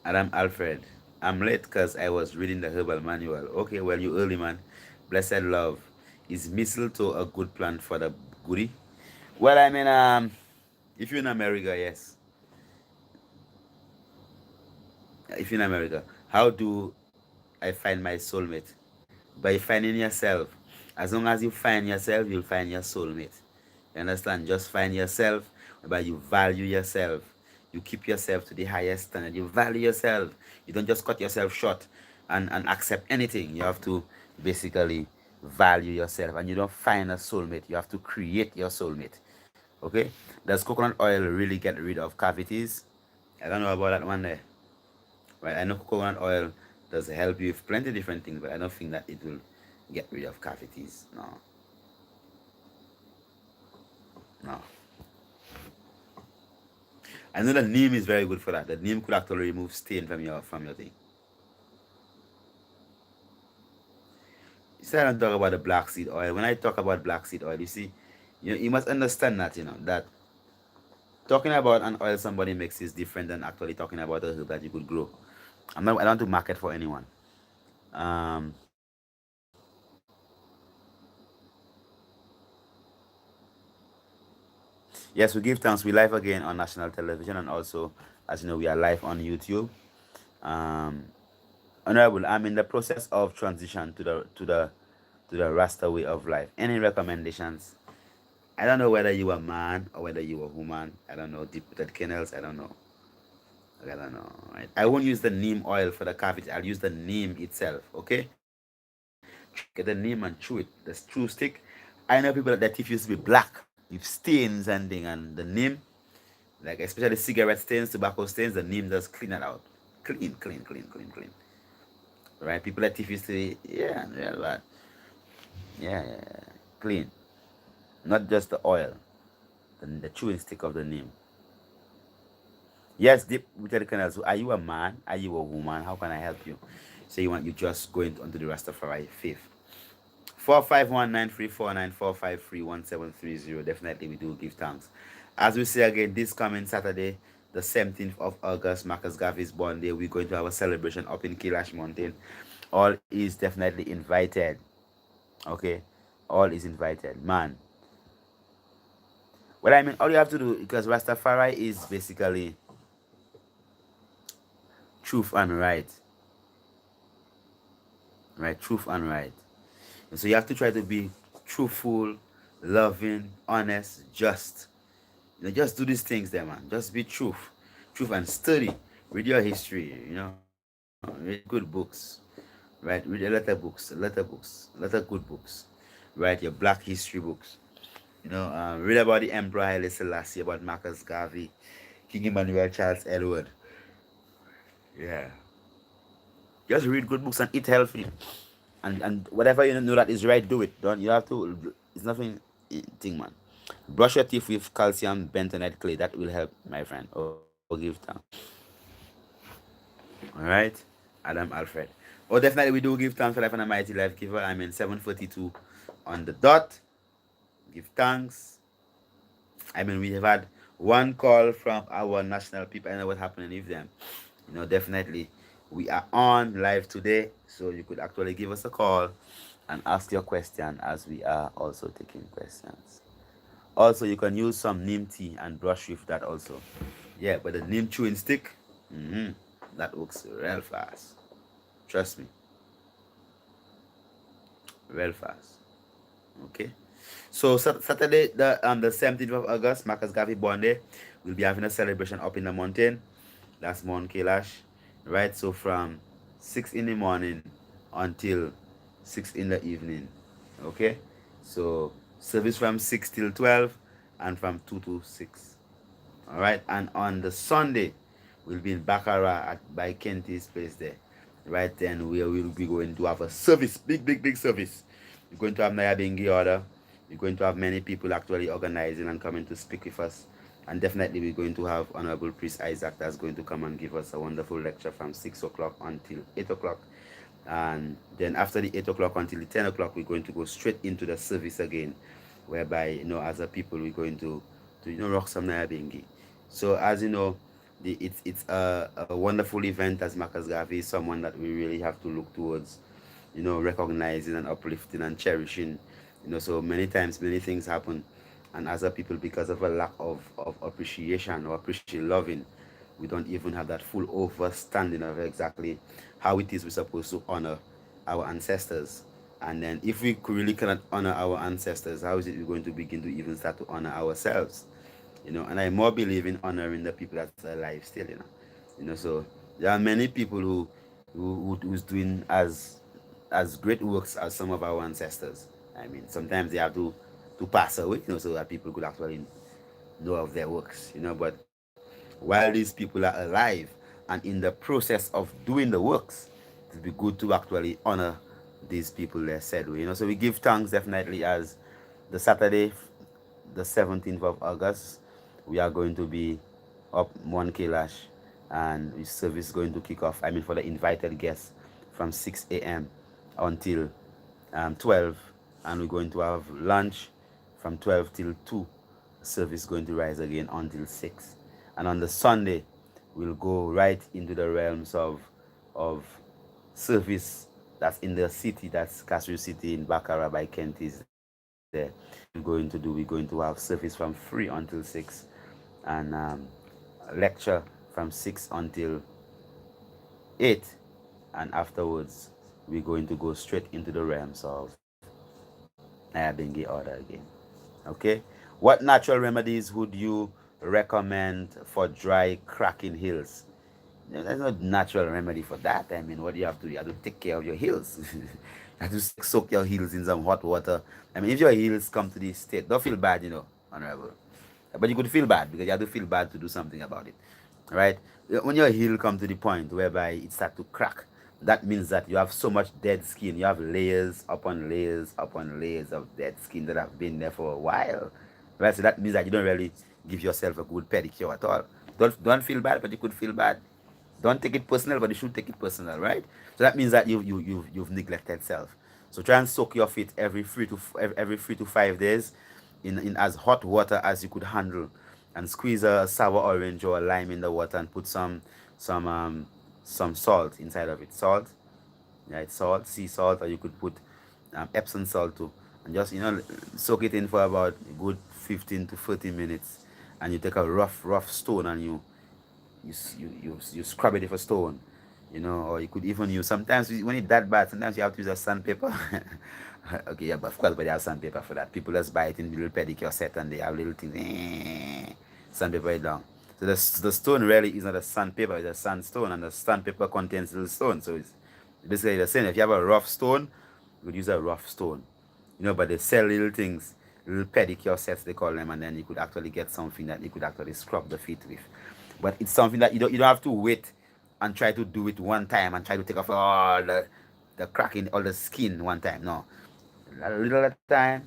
Adam Alfred. I'm late because I was reading the Herbal manual. Okay, well, you early, man. Blessed love. Is mistletoe a good plant for the goodie? Well, I mean, if you're in America, yes. If you're in America, how do I find my soulmate? By finding yourself. As long as you find yourself, you'll find your soulmate. You understand? Just find yourself, whereby you value yourself. You keep yourself to the highest standard. You value yourself. You don't just cut yourself short and accept anything. You have to basically value yourself. And you don't find a soulmate. You have to create your soulmate. Okay? Does coconut oil really get rid of cavities? I don't know about that one there. Right? I know coconut oil does help you with plenty of different things, but I don't think that it will get rid of cavities. No. No. I know the neem is very good for that. The neem could actually remove stain from your thing. You see, I don't talk about the black seed oil. When I talk about black seed oil, you see, you must understand that, that talking about an oil somebody makes is different than actually talking about a herb that you could grow. I don't want to market for anyone. Um, yes, we give thanks. We live again on national television, and also, as you know, we are live on YouTube. Um, Honorable, I'm in the process of transition to the Rasta way of life. Any recommendations? I don't know whether you are man or whether you are woman. I don't know. Deputed kennels. I don't know. I don't know. Right? I won't use the neem oil for the cavity. I'll use the neem itself. Okay. Get the neem and chew it. The chew stick. I know people that their teeth used to be black with stains and thing, and the neem, like especially cigarette stains, tobacco stains, the neem just clean it out. Clean, clean, clean, clean, clean. Right? People that teeth used to be, yeah, bad. Yeah. Clean. Not just the oil, the chewing stick of the neem. Yes, deep rooted canals. Are you a man? Are you a woman? How can I help you? So you just going onto the Rastafari faith. 451-934-9453-1730. Definitely we do give thanks. As we say again, this coming Saturday, the 17th of August, Marcus Garvey's born day, we're going to have a celebration up in Kailash Mountain. All is definitely invited. Okay? All is invited. Man. What I mean, all you have to do, because Rastafari is basically truth and right. Right? Truth and right. And so you have to try to be truthful, loving, honest, just. Just do these things there, man. Just be truth and study. Read your history, read good books, right? Read a lot of good books, right? Your Black history books, read about the Emperor Haile Selassie, about Marcus Garvey, King Emmanuel, Charles Edward. Yeah, just read good books and eat healthy, and whatever you know that is right, do it. Don't you have to? It's nothing thing, man. Brush your teeth with calcium bentonite clay. That will help, my friend. Or give thanks. All right, Adam Alfred. Oh, definitely we do give thanks for life and a mighty life giver. I'm in 7:42 on the dot. Give thanks. I mean, we have had one call from our national people. I know what's happening with them. Definitely we are on live today, so you could actually give us a call and ask your question as we are also taking questions. Also, you can use some neem tea and brush with that also. Yeah, but the neem chewing stick, that works real fast. Trust me, real fast. Okay. So Saturday, the 17th of August, Marcus Garvey born day, we'll be having a celebration up in the mountain. That's Mount Kailash, right? So from 6 in the morning until 6 in the evening. Okay. So service from 6 till 12 and from 2 to 6. All right. And on the Sunday, we'll be in Baccarat by Kenty's place there. Right then, we will be going to have a service, big service. We're going to have Naya Bengi order. We're going to have many people actually organizing and coming to speak with us. And definitely we're going to have Honorable Priest Isaac that's going to come and give us a wonderful lecture from 6 o'clock until 8 o'clock. And then after the 8 o'clock until the 10 o'clock, we're going to go straight into the service again, whereby, as a people, we're going to rock some Naya Bengi. So as you know, it's a wonderful event, as Marcus Garvey is someone that we really have to look towards, recognizing and uplifting and cherishing. So many times many things happen, and as a people, because of a lack of appreciation or appreciate loving, we don't even have that full understanding of exactly how it is we're supposed to honor our ancestors. And then if we really cannot honor our ancestors, how is it we're going to begin to even start to honor ourselves? And I more believe in honoring the people that's alive still. So there are many people who's doing as great works as some of our ancestors. I mean, sometimes they have to pass away, so that people could actually know of their works. But while these people are alive and in the process of doing the works, it would be good to actually honor these people they said. So we give thanks definitely, as the Saturday, the 17th of August, we are going to be up Mon Kailash, and the service is going to kick off. I mean, for the invited guests, from 6 a.m. until 12, and we're going to have lunch from 12 till 2. The service is going to rise again until 6. And on the Sunday, we'll go right into the realms of service that's in the city, that's Castle City in Baccarat by Kent is there. We're going to have service from 3 until 6, and lecture from 6 until 8, and afterwards we're going to go straight into the realms of Bengi order again. Okay, what natural remedies would you recommend for dry cracking heels? There's no natural remedy for that. I mean, what do you have to do? You have to take care of your heels. You have to soak your heels in some hot water. I mean, if your heels come to this state, don't feel bad, Honorable. But you could feel bad, because you have to feel bad to do something about it. Right? When your heel come to the point whereby it start to crack, that means that you have so much dead skin. You have layers upon layers upon layers of dead skin that have been there for a while. Right? So that means that you don't really give yourself a good pedicure at all. Don't feel bad, but you could feel bad. Don't take it personal, but you should take it personal, right? So that means that you've neglected self. So try and soak your feet every 3 to 5 days in as hot water as you could handle, and squeeze a sour orange or a lime in the water, and put some salt inside of it. Salt, right? Salt, sea salt, or you could put Epsom salt too, and just soak it in for about a good 15 to 30 minutes, and you take a rough stone, and you scrub it with a stone, or you could even use, sometimes when it's that bad, sometimes you have to use a sandpaper. Okay, yeah, but of course, but they have sandpaper for that. People just buy it in little pedicure set, and they have little things, sandpaper it down. So the stone really is not a sandpaper, it's a sandstone, and the sandpaper contains little stone. So it's basically the same. If you have a rough stone, you would use a rough stone. But they sell little things, little pedicure sets they call them, and then you could actually get something that you could actually scrub the feet with. But it's something that you don't have to wait and try to do it one time and try to take off all the cracking, all the skin one time. No, a little at a time,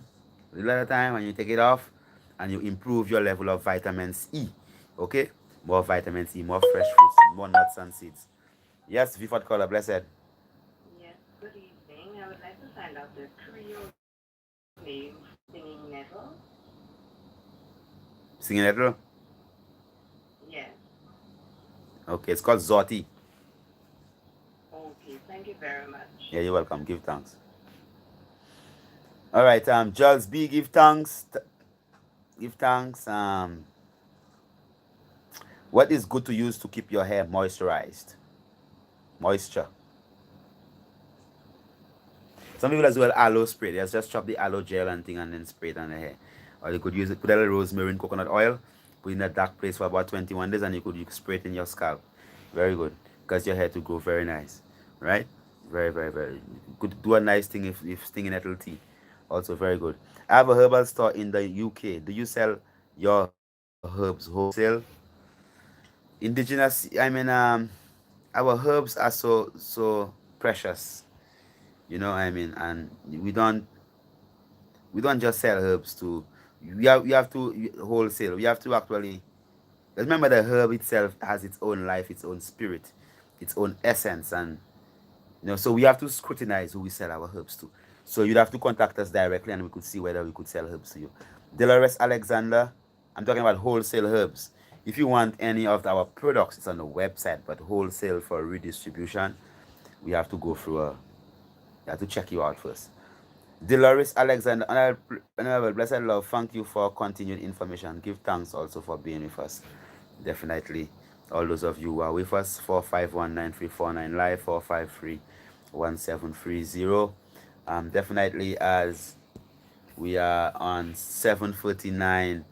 and you take it off, and you improve your level of vitamins E. Okay, more vitamins E, more fresh fruits, more nuts and seeds. Yes, Vifat Color, blessed. Yes, good evening. I would like to find out the Creole name singing nettle. Singing it. Yes. Okay, it's called Zoti. Okay, thank you very much. Yeah, you're welcome. Give thanks. All right, Jules B, give thanks. Give thanks. What is good to use to keep your hair moisturized? Moisture. Some people as well aloe spray. They just chop the aloe gel and thing and then spray it on the hair. Or you could use it, put a little rosemary and coconut oil, put it in a dark place for about 21 days, and you could spray it in your scalp. Very good. Because your hair to grow very nice. Right? Very, very, very. You could do a nice thing if stinging nettle tea. Also very good. I have a herbal store in the UK. Do you sell your herbs wholesale? Indigenous, I mean, our herbs are so precious. I mean, and we don't just sell herbs to, we have to wholesale. We have to actually, remember, the herb itself has its own life, its own spirit, its own essence, and so we have to scrutinize who we sell our herbs to. So you'd have to contact us directly, and we could see whether we could sell herbs to you. Dolores Alexander, I'm talking about wholesale herbs. If you want any of our products, it's on the website, but wholesale for redistribution, we have to go through we have to check you out first. Dolores Alexander, Honorable Blessed Love, thank you for continued information. Give thanks also for being with us. Definitely, all those of you who are with us, 4519349 live, 4531730. Definitely, as we are on 7:49,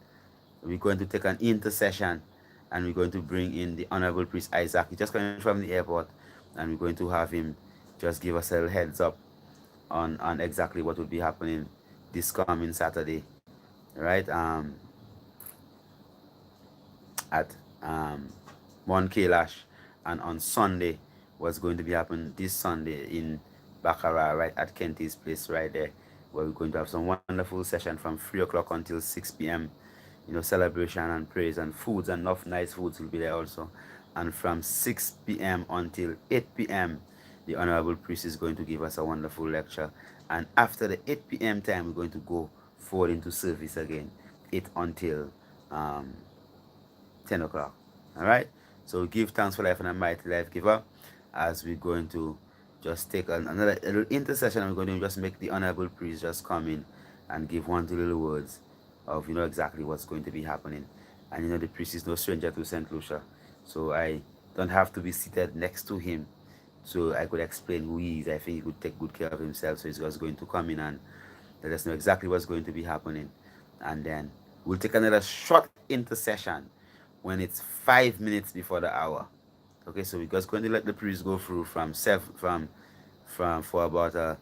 we're going to take an intercession, and we're going to bring in the Honorable Priest Isaac. He's just coming from the airport, and we're going to have him just give us a heads up on exactly what will be happening this coming Saturday, right? At Mount Kailash, and on Sunday, what's going to be happening this Sunday in Baccarat, right at Kenty's place, right there, where we're going to have some wonderful session from 3 o'clock until 6 p.m. Celebration and praise and foods, and enough nice foods will be there also. And from 6 p.m. until 8 p.m., the Honorable Priest is going to give us a wonderful lecture. And after the 8 p.m. time, we're going to go forward into service again, 8 until 10 o'clock. All right? So give thanks for life and a mighty life giver, as we're going to just take another little intercession, and we're going to just make the Honorable Priest just come in and give 1 2 little words of exactly what's going to be happening. And the priest is no stranger to St. Lucia, so I don't have to be seated next to him, so I could explain who he is. I think he could take good care of himself, so he's just going to come in and let us know exactly what's going to be happening. And then we'll take another short intercession when it's 5 minutes before the hour. Okay, so we're just going to let the priest go through for about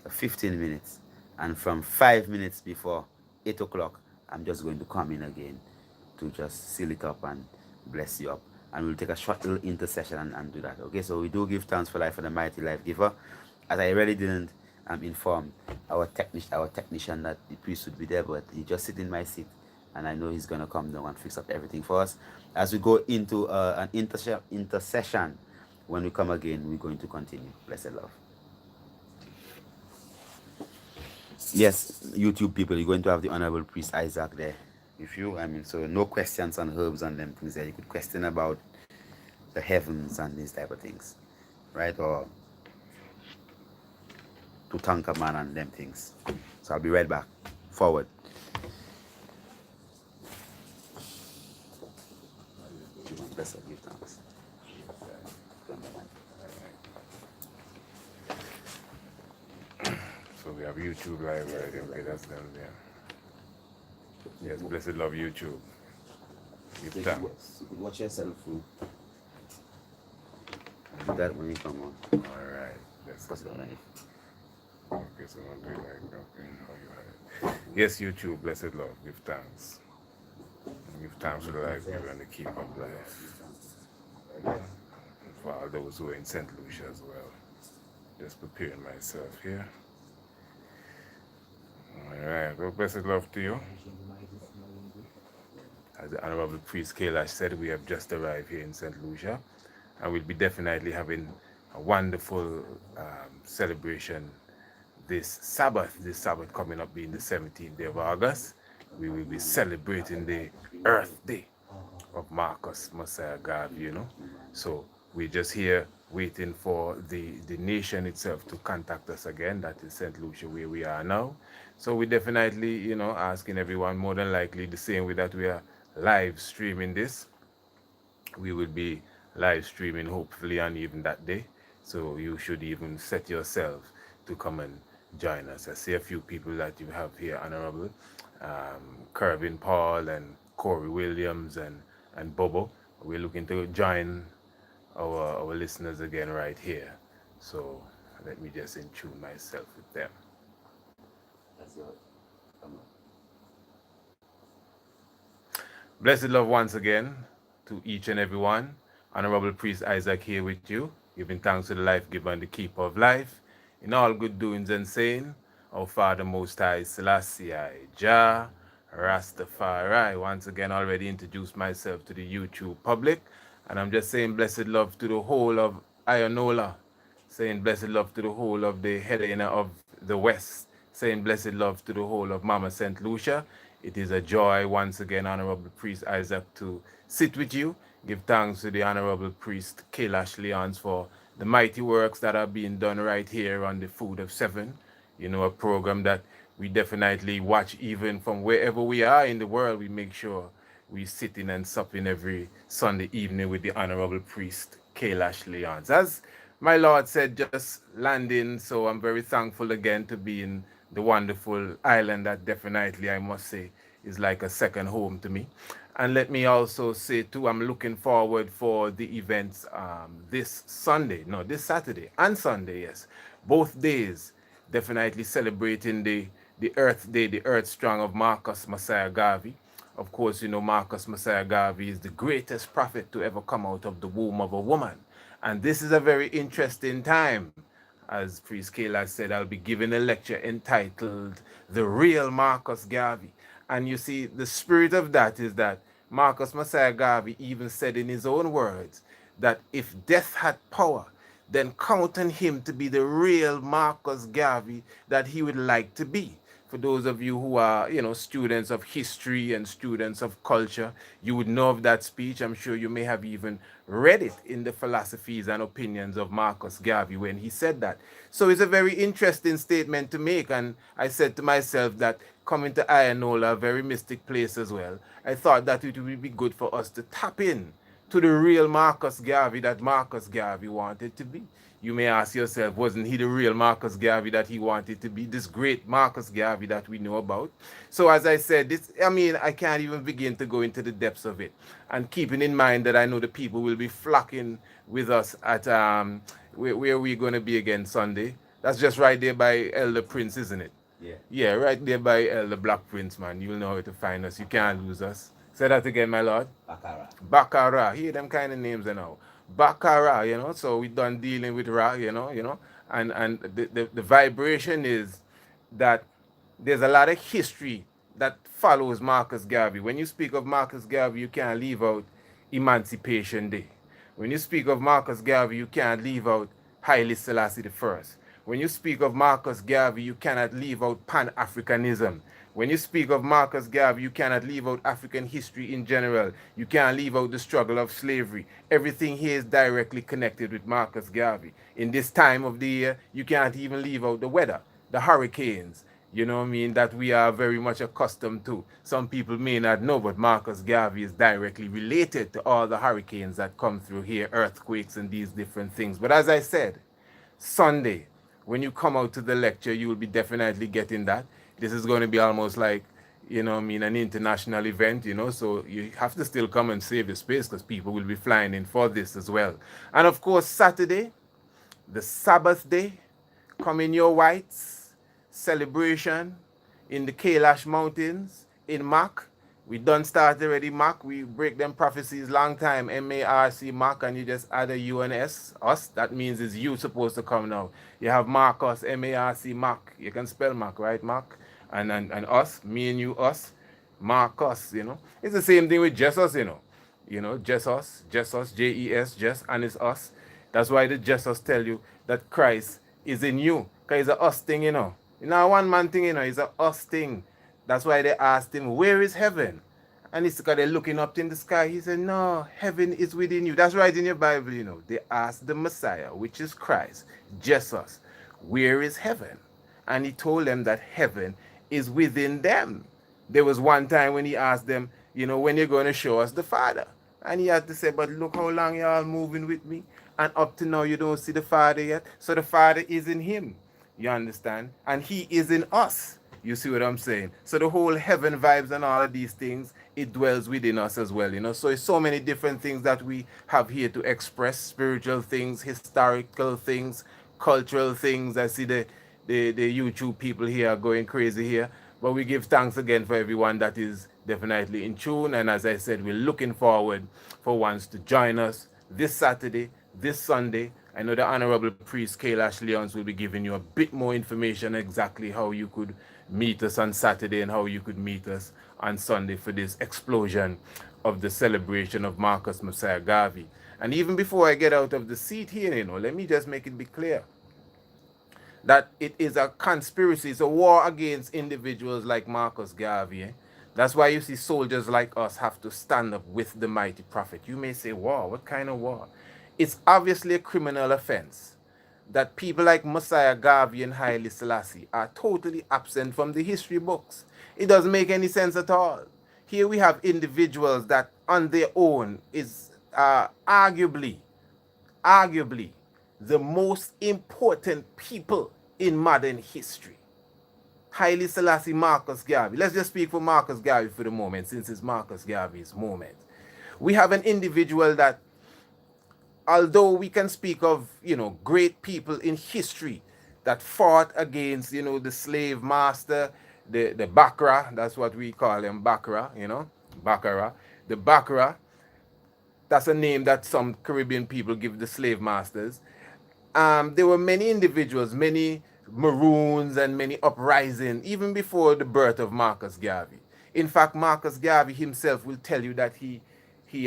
15 minutes, and from 5 minutes before 8 o'clock, I'm just going to come in again to just seal it up and bless you up. And we'll take a short little intercession and do that. Okay, so we do give thanks for life for the mighty life giver. As I really didn't inform our technician that the priest would be there, but he just sit in my seat, and I know he's gonna come down and fix up everything for us. As we go into an intercession, when we come again, we're going to continue. Blessed love. Yes, YouTube people, you're going to have the Honorable Priest Isaac there with you. So no questions on herbs and them things there. You could question about the heavens and these type of things, right? Or Tutankhamun and them things. So I'll be right back. Forward. Bless give thanks. So we have YouTube live right there. Okay, that's down there. Yes, blessed love YouTube. Give thanks. You could watch yourself through. Do that when you come on. Alright. That's What's the knife? Okay, so I'll do it like okay. How you have it. Yes, YouTube, blessed love. Give thanks. Give thanks for the life giver and the keep of life. And for all those who are in St. Lucia as well. Just preparing myself here. Alright, well, blessed love to you. As the Honorable Priest Kailash said, we have just arrived here in St. Lucia, and we'll be definitely having a wonderful celebration this Sabbath coming up being the 17th day of August. We will be celebrating the Earth Day of Marcus Messiah Garvey, So we're just here waiting for the nation itself to contact us again. That is St. Lucia, where we are now. So we definitely, asking everyone, more than likely the same way that we are live streaming this. We will be live streaming hopefully on even that day. So you should even set yourself to come and join us. I see a few people that you have here, Honorable. Kervin Paul and Corey Williams and Bobo. We're looking to join our listeners again right here. So let me just intune myself with them. That's yours. Come on. Blessed love once again to each and every one. Honorable Priest Isaac here with you, giving thanks to the life giver and the keeper of life. In all good doings and saying, our Father Most High Selassie, Jah, Rastafari. Once again, already introduced myself to the YouTube public, and I'm just saying blessed love to the whole of Ionola, saying blessed love to the whole of the Hernia of the West, saying blessed love to the whole of Mama St. Lucia. It is a joy once again, Honorable Priest Isaac, to sit with you. Give thanks to the Honorable Priest Kailash Leons for the mighty works that are being done right here on the Food of Seven. You know, a program that we definitely watch even from wherever we are in the world. We make sure we sit in and sup in every Sunday evening with the Honorable Priest Kailash Leons. As my Lord said, just landing, so I'm very thankful again to be in the wonderful island that definitely, I must say, is like a second home to me. And let me also say too, I'm looking forward for the events this Saturday and Sunday, yes. Both days, definitely celebrating the Earth Day, the Earth Strong of Marcus Messiah Garvey. Of course, you know, Marcus Messiah Garvey is the greatest prophet to ever come out of the womb of a woman. And this is a very interesting time. As Priest Kayla said, I'll be giving a lecture entitled The Real Marcus Garvey. And you see, the spirit of that is that Marcus Messiah Garvey even said in his own words that if death had power, then count on him to be the real Marcus Garvey that he would like to be. For those of you who are, you know, students of history and students of culture, you would know of that speech. I'm sure you may have even read it in the philosophies and opinions of Marcus Garvey when he said that. So it's a very interesting statement to make. And I said to myself that coming to Ianola, a very mystic place as well, I thought that it would be good for us to tap in to the real Marcus Garvey that Marcus Garvey wanted to be. You may ask yourself, wasn't he the real Marcus Garvey that he wanted to be? This great Marcus Garvey that we know about. So as I said, I can't even begin to go into the depths of it. And keeping in mind that I know the people will be flocking with us at, where are we going to be again Sunday? That's just right there by Elder Prince, isn't it? Yeah. Yeah, right there by Elder Black Prince, man. You'll know how to find us. You can't lose us. Say that again, my lord. Baccarat. Baccarat. Hear them kind of names, you know. Baccarat, you know. So we done dealing with Ra, and the vibration is that there's a lot of history that follows Marcus Garvey. When you speak of Marcus Garvey, you can't leave out Emancipation Day. When you speak of Marcus Garvey, you can't leave out Haile Selassie I. When you speak of Marcus Garvey, you cannot leave out Pan-Africanism. When you speak of Marcus Garvey, you cannot leave out African history in general. You can't leave out the struggle of slavery. Everything here is directly connected with Marcus Garvey. In this time of the year, you can't even leave out the weather, the hurricanes, you know what I mean, that we are very much accustomed to. Some people may not know, but Marcus Garvey is directly related to all the hurricanes that come through here, earthquakes and these different things. But as I said, Sunday, when you come out to the lecture, you will be definitely getting that. This is going to be almost like, you know what I mean, an international event, you know, so you have to still come and save your space because people will be flying in for this as well. And of course, Saturday, the Sabbath day, come in your whites, celebration in the Kailash Mountains in Mac. We done start already, Mac. We break them prophecies long time, M-A-R-C, Mac, and you just add a U and S, us. That means it's you supposed to come now. You have Marcus, M-A-R-C, Mac. You can spell Mac, right, Mac? And us, me and you, us, Marcus, you know. It's the same thing with Jesus, you know. You know, Jesus, J-E-S, just, and it's us. That's why the Jesus tell you that Christ is in you. Because it's a us thing, you know. It's not a one-man thing, you know. It's a us thing. That's why they asked him, where is heaven? And it's because they're looking up in the sky. He said, no, heaven is within you. That's right in your Bible, you know. They asked the Messiah, which is Christ, Jesus, where is heaven? And he told them that heaven is within them. There was one time when he asked them, you know, when you're going to show us the Father? And he had to say, but look how long y'all moving with me. And up to now, you don't see the Father yet. So the Father is in him. You understand? And he is in us. You see what I'm saying? So the whole heaven vibes and all of these things, it dwells within us as well, you know. So it's so many different things that we have here to express, spiritual things, historical things, cultural things. I see the YouTube people here are going crazy here. But we give thanks again for everyone that is definitely in tune. And as I said, we're looking forward for ones to join us this Saturday, this Sunday. I know the Honorable Priest Kailash Leons will be giving you a bit more information exactly how you could meet us on Saturday and how you could meet us on Sunday for this explosion of the celebration of Marcus Messiah Garvey. And even before I get out of the seat here, you know, let me just make it be clear that it is a conspiracy, it's a war against individuals like Marcus Garvey, That's why you see soldiers like us have to stand up with the mighty prophet. You may say, war, what kind of war? It's obviously a criminal offense that people like Messiah, Garvey, and Haile Selassie are totally absent from the history books. It doesn't make any sense at all. Here we have individuals that on their own is arguably the most important people in modern history. Haile Selassie, Marcus Garvey. Let's just speak for Marcus Garvey for the moment, since it's Marcus Garvey's moment. We have an individual that, although we can speak of, great people in history that fought against, the slave master, the Bakra, that's what we call them, Bakra, Bakara. The Bakra, that's a name that some Caribbean people give the slave masters. There were many individuals, many maroons and many uprisings, even before the birth of Marcus Garvey. In fact, Marcus Garvey himself will tell you that he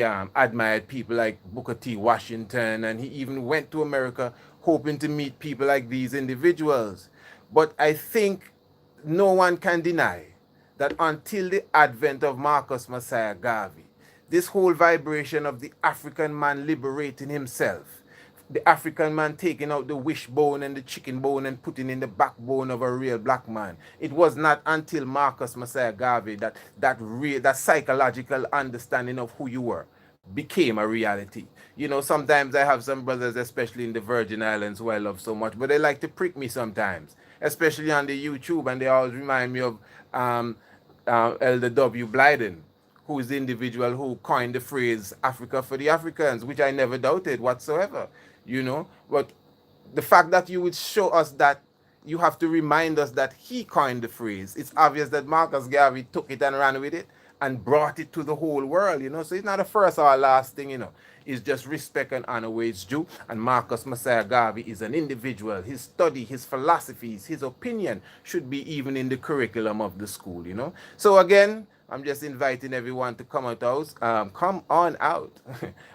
admired people like Booker T. Washington, and he even went to America hoping to meet people like these individuals. But I think no one can deny that until the advent of Marcus Messiah Garvey, this whole vibration of the African man liberating himself, the African man taking out the wishbone and the chicken bone and putting in the backbone of a real black man. It was not until Marcus Messiah Garvey that psychological understanding of who you were became a reality. Sometimes I have some brothers, especially in the Virgin Islands, who I love so much, but they like to prick me sometimes, especially on the YouTube, and they always remind me of Elder W. Blyden, who is the individual who coined the phrase Africa for the Africans, which I never doubted whatsoever. But the fact that you would show us that, you have to remind us that he coined the phrase. It's obvious that Marcus Garvey took it and ran with it and brought it to the whole world, So it's not the first or last thing, It's just respect and honor where it's due. And Marcus Messiah Garvey is an individual. His study, his philosophies, his opinion should be even in the curriculum of the school, So again, I'm just inviting everyone to come come on out.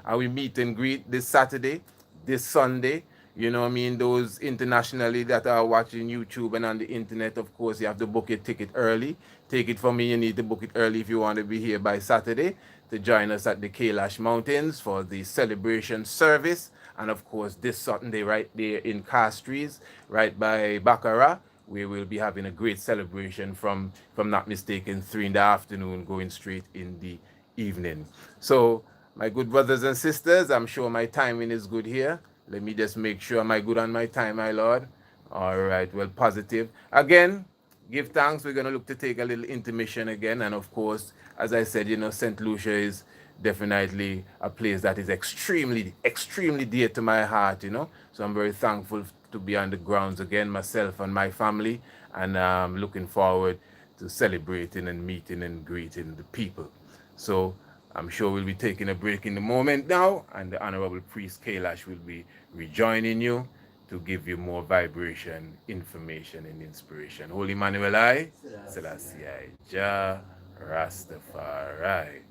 And we meet and greet this Saturday, this Sunday. Those internationally that are watching YouTube and on the internet, of course, you have to book your ticket early. Take it from me, you need to book it early if you want to be here by Saturday to join us at the Kailash Mountains for the celebration service. And of course, this Sunday right there in Castries, right by Baccarat, we will be having a great celebration from, if I'm not mistaken, 3 in the afternoon, going straight in the evening. So, my good brothers and sisters, I'm sure my timing is good here. Let me just make sure, am I good on my time, my Lord? All right, well, positive. Again, give thanks. We're going to look to take a little intermission again. And of course, as I said, St. Lucia is definitely a place that is extremely, extremely dear to my heart, So I'm very thankful to be on the grounds again, myself and my family. And I'm looking forward to celebrating and meeting and greeting the people. So I'm sure we'll be taking a break in the moment now, and the Honorable Priest Kailash will be rejoining you to give you more vibration, information, and inspiration. Holy Manuel I, Selassie I, Jah, Rastafari.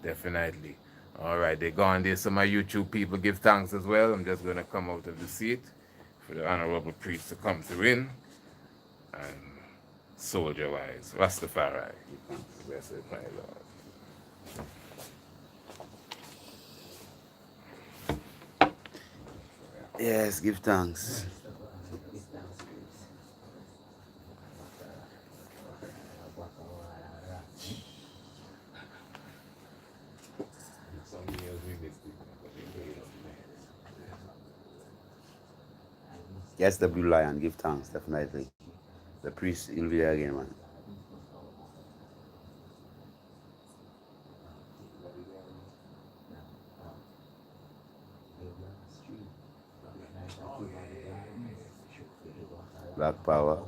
Definitely. All right, they're gone there. So my YouTube people give thanks as well. I'm just going to come out of the seat for the Honorable Priest to come through in. And soldier-wise, Rastafari. Blessed my Lord. Yes, give thanks. Yes, the Blue Lion, give thanks, definitely. The priest will be there again, man. Black Power.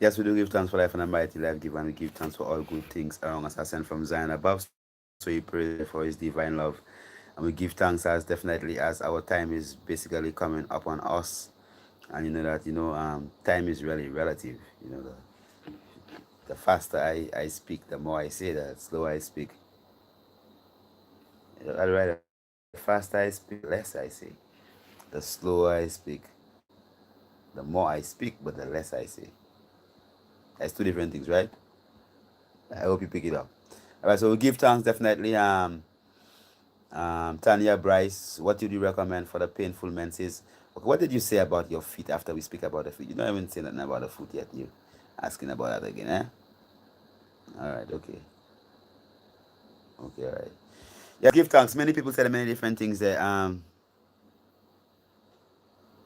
Yes, we do give thanks for life and a mighty life given. We give thanks for all good things around us, ascend from Zion above. So we pray for his divine love. And we give thanks as definitely as our time is basically coming upon us. And you know that, time is really relative. The faster I speak, the more I say, the slower I speak. Otherwise, the faster I speak, the less I say. The slower I speak, the more I speak, but the less I say. That's two different things, right? I hope you pick it up. All right, so we give thanks definitely. Tanya Bryce, what did you recommend for the painful menses? Okay, what did you say about your feet after we speak about the feet? You don't even say nothing about the foot yet. You asking about that again, eh? All right, okay, all right. Yeah, give thanks. Many people said many different things there.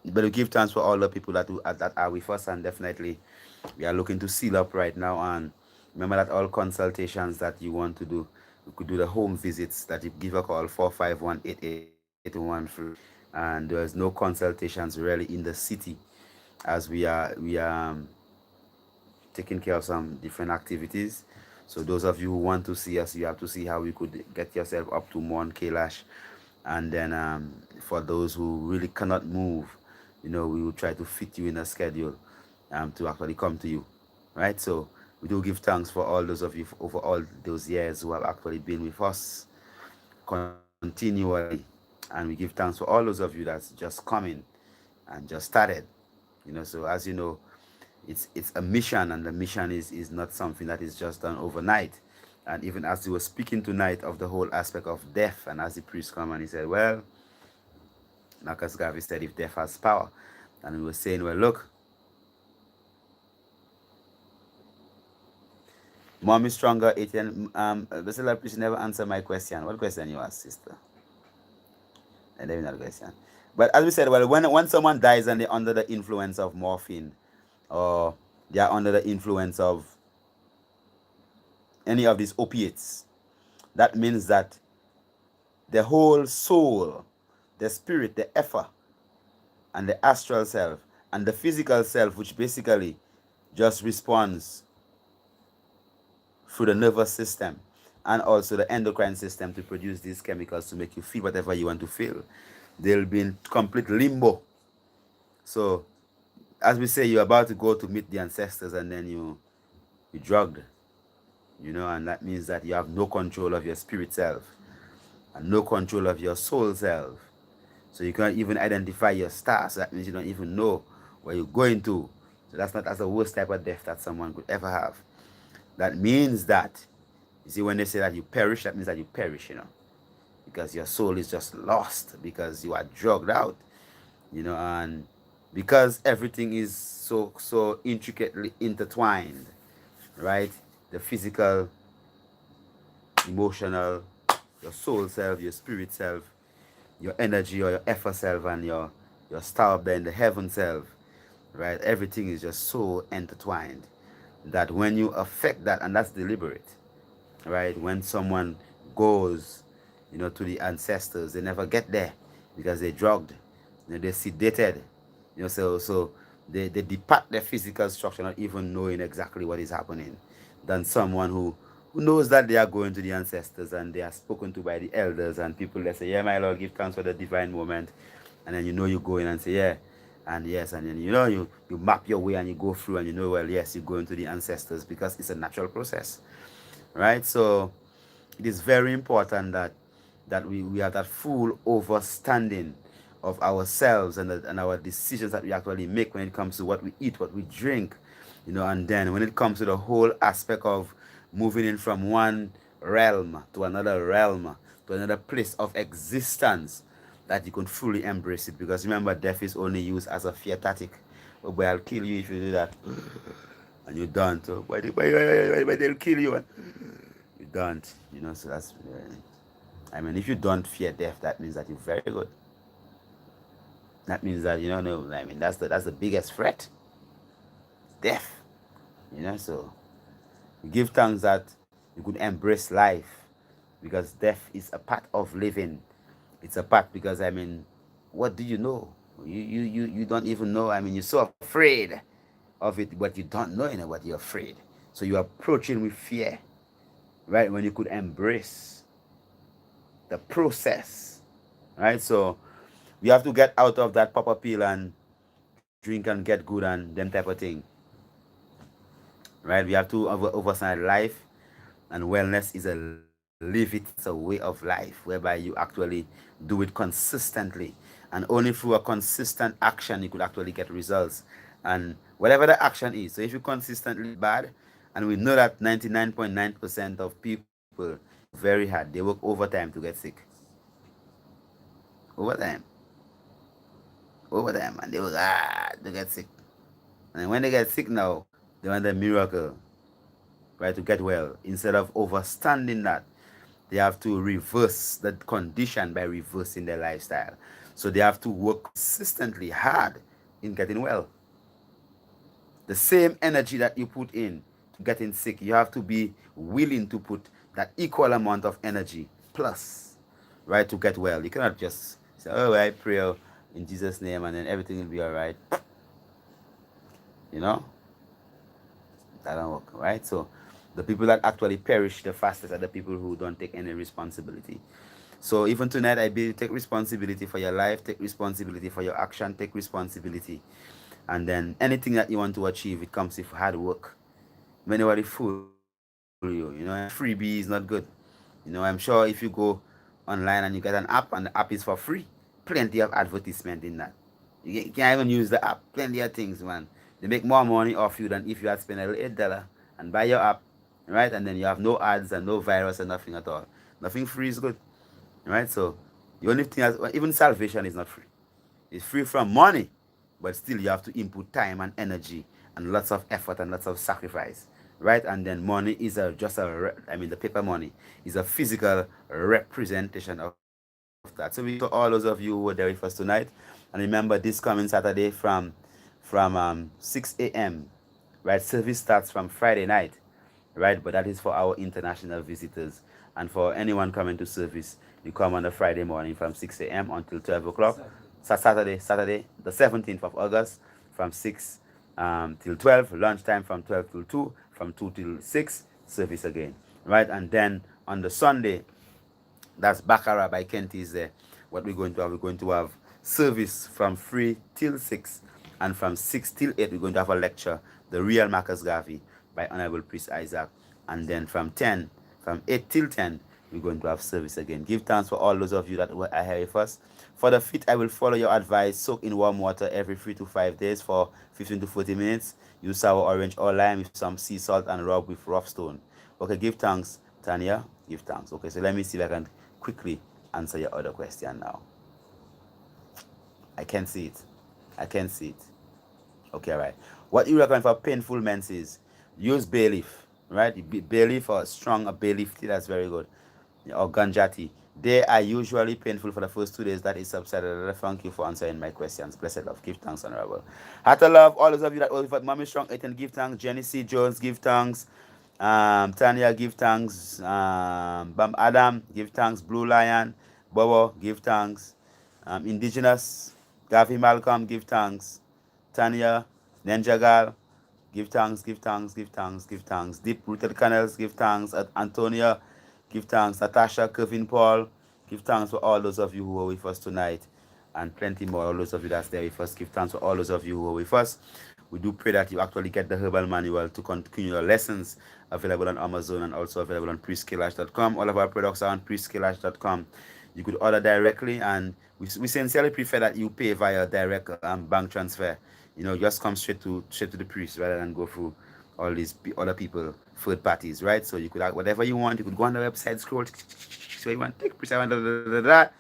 But we give thanks for all the people that are with us, and definitely we are looking to seal up right now. And remember that all consultations that you want to do, you could do the home visits that you give a call 451-8881 free. And there's no consultations really in the city, as we are taking care of some different activities. So those of you who want to see us, you have to see how we could get yourself up to Mon Kailash. And then for those who really cannot move, we will try to fit you in a schedule to actually come to you, right? So we do give thanks for all those of you over all those years who have actually been with us continually, and we give thanks for all those of you that's just coming and just started. So as you know, it's a mission, and the mission is not something that is just done overnight. And even as we were speaking tonight of the whole aspect of death, and as the priest come and he said, well, Marcus Garvey said, if death has power, and we were saying, well, look, Mom is stronger, 18. Basila, please never answer my question. What question you ask, sister? And then another question. But as we said, well, when someone dies and they're under the influence of morphine, or they are under the influence of any of these opiates, that means that the whole soul, the spirit, the effort, and the astral self, and the physical self, which basically just responds through the nervous system and also the endocrine system to produce these chemicals to make you feel whatever you want to feel, they'll be in complete limbo. So as we say, you're about to go to meet the ancestors, and then you drugged, and that means that you have no control of your spirit self and no control of your soul self. So you can't even identify your star. So that means you don't even know where you're going to. So that's the worst type of death that someone could ever have. That means that, you see, when they say that you perish, that means that you perish, because your soul is just lost, because you are drugged out, and because everything is so intricately intertwined, right? The physical, emotional, your soul self, your spirit self, your energy or your effort self, and your star up there in the heaven self, right? Everything is just so intertwined that when you affect that, and that's deliberate, right? When someone goes, to the ancestors, they never get there because they're drugged, they're sedated, so they depart their physical structure not even knowing exactly what is happening, than someone who knows that they are going to the ancestors and they are spoken to by the elders and people that say, yeah, my Lord, give thanks for the divine moment. And then you go in and say, yeah, and yes, and then you map your way and you go through and well, yes, you're going to the ancestors, because it's a natural process, right? So it is very important that we have that full understanding of ourselves and our decisions that we actually make when it comes to what we eat, what we drink, and then when it comes to the whole aspect of moving in from one realm to another place of existence, that you can fully embrace it. Because remember, death is only used as a fear tactic. Oh boy, I'll kill you if you do that. And you don't. So why they'll kill you? And you don't. So that's... if you don't fear death, that means that you're very good. That means that, that's the biggest threat. Death. So you give thanks that you could embrace life, because death is a part of living. It's a part, because what do you know? You don't even know. You're so afraid. of it, but you don't know, what you're afraid. So you're approaching with fear, right? When you could embrace the process, right? So we have to get out of that pop a pill and drink and get good and them type of thing, right? We have to understand life and wellness is a live it, it's a way of life whereby you actually do it consistently, and only through a consistent action you could actually get results. And whatever the action is, so if you consistently bad, and we know that 99.9% of people work very hard, they work overtime to get sick, overtime, overtime, and they work hard to get sick. And when they get sick now, they want a miracle, right, to get well. Instead of overstanding that, they have to reverse that condition by reversing their lifestyle. So they have to work consistently hard in getting well. The same energy that you put in to getting sick, you have to be willing to put that equal amount of energy plus, right, to get well. You cannot just say, oh, I pray in Jesus' name and then everything will be all right. You know, that don't work, right? So the people that actually perish the fastest are the people who don't take any responsibility. So even tonight, I be take responsibility for your life, take responsibility for your action, take responsibility. And then anything that you want to achieve, it comes with hard work. When nobody fool you, freebie is not good. I'm sure if you go online and you get an app and the app is for free, plenty of advertisement in that. You can't even use the app. Plenty of things, man. They make more money off you than if you had spent a little $8 and buy your app, right? And then you have no ads and no virus and nothing at all. Nothing free is good, right? So the only thing is, even salvation is not free. It's free from money, but still you have to input time and energy and lots of effort and lots of sacrifice, right? And then money is the paper money is a physical representation of that. So we to all those of you who were there with us tonight, and remember this coming Saturday from 6 a.m. Right, service starts from Friday night, right? But that is for our international visitors. And for anyone coming to service, you come on a Friday morning from 6 a.m. until 12 o'clock. Saturday, the 17th of August, from 6 till 12. Lunchtime from 12 till 2, from 2 till 6, service again, right? And then on the Sunday, that's Baccarat by Kent is there. What we're going to have service from 3 till 6, and from 6 till 8, we're going to have a lecture, The Real Marcus Garvey by Honorable Priest Isaac. And then from 8 till 10, we're going to have service again. Give thanks for all those of you that were here with us. For the fit, I will follow your advice. Soak in warm water every 3 to 5 days for 15 to 40 minutes. Use sour orange or lime with some sea salt and rub with rough stone. Okay, give thanks, Tanya. Give thanks. Okay, so let me see if I can quickly answer your other question now. I can see it. Okay, all right. What you recommend for painful menses? Use bay leaf, right? Bay leaf or strong bay leaf tea, that's very good. Or ganja tea. They are usually painful for the first 2 days. That is subsided. Thank you for answering my questions. Blessed love. Give thanks, Honorable. Heart of love, all those of you that will for Mommy Strong 8 and give thanks. Jenny C. Jones, give thanks. Tanya, give thanks. Bam Adam, give thanks. Blue Lion, Bobo, give thanks. Indigenous, Garvey Malcolm, give thanks. Tanya, Ninja Girl, give thanks, give thanks, give thanks, give thanks. Deep Rooted Canals, give thanks. Antonia, give thanks. Natasha, Kevin Paul, give thanks for all those of you who were with us tonight. And plenty more, all those of you that's there with us. Give thanks for all those of you who were with us. We do pray that you actually get the Herbal Manual to continue your lessons, available on Amazon and also available on priestkailash.com. All of our products are on priestkailash.com. You could order directly, and we sincerely prefer that you pay via direct bank transfer. Just come straight to the priest rather than go through all these other people, third parties, right? So you could have whatever you want. You could go on the website, scroll, so you want take priest, I want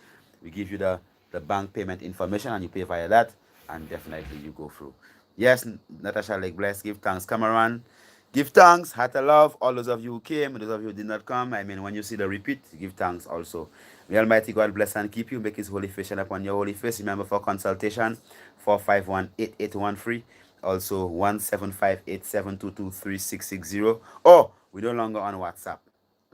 we give you the bank payment information, and you pay via that, and definitely you go through. Yes, Natasha Lake Bless, give thanks. Cameron, give thanks. Heart of love. All those of you who came, those of you who did not come, when you see the repeat, give thanks also. May Almighty God bless and keep you, make His holy face shine upon your holy face. Remember, for consultation, 451-8813, also 17587223660. Oh, we're no longer on WhatsApp,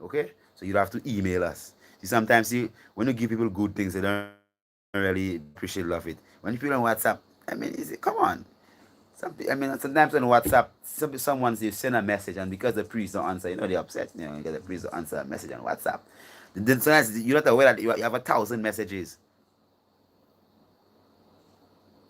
okay? So you don't have to email us. Sometimes when you give people good things, they don't really appreciate love it. When you put on WhatsApp, come on. I mean, sometimes on WhatsApp, someone you send a message, and because the priest don't answer, they're upset. Because the priest don't answer a message on WhatsApp. Then sometimes you're not aware that you have 1,000 messages,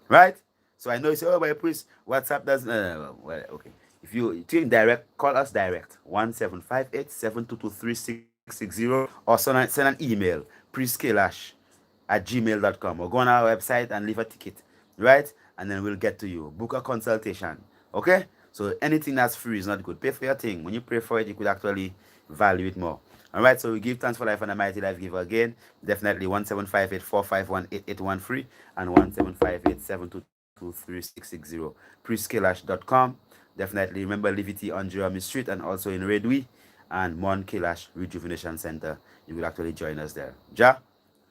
right? So I know you say, oh, my priest, WhatsApp doesn't. Well, okay. If you take direct, call us direct 1758-722-3660, or send an email priestkailash@gmail.com, or go on our website and leave a ticket, right? And then we'll get to you. Book a consultation, okay? So anything that's free is not good. Pay for your thing. When you pay for it, you could actually value it more. All right, so we give thanks for life and the mighty life giver again. Definitely 1758-451-8813 and 1758-722-3660. priestkailash.com. Definitely remember Livity on Jeremy Street and also in Redwi and Mon Kailash Rejuvenation Center. You will actually join us there. Ja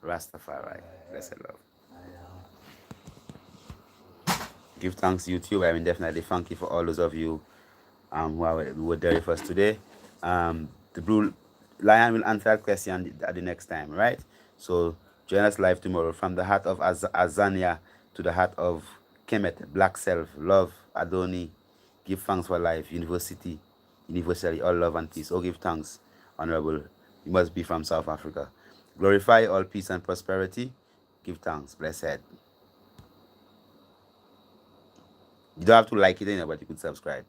Rastafari. Blessed love. Give thanks, YouTube. I mean, definitely thank you for all those of you who were there with us today. The Blue Lion will answer that question at the next time, right? So join us live tomorrow from the heart of Azania to the heart of Kemet, Black Self, Love, Adoni. Give thanks for life, universally, all love and peace. Oh, give thanks, Honorable. You must be from South Africa. Glorify all peace and prosperity. Give thanks. Blessed. You don't have to like it, but you could subscribe.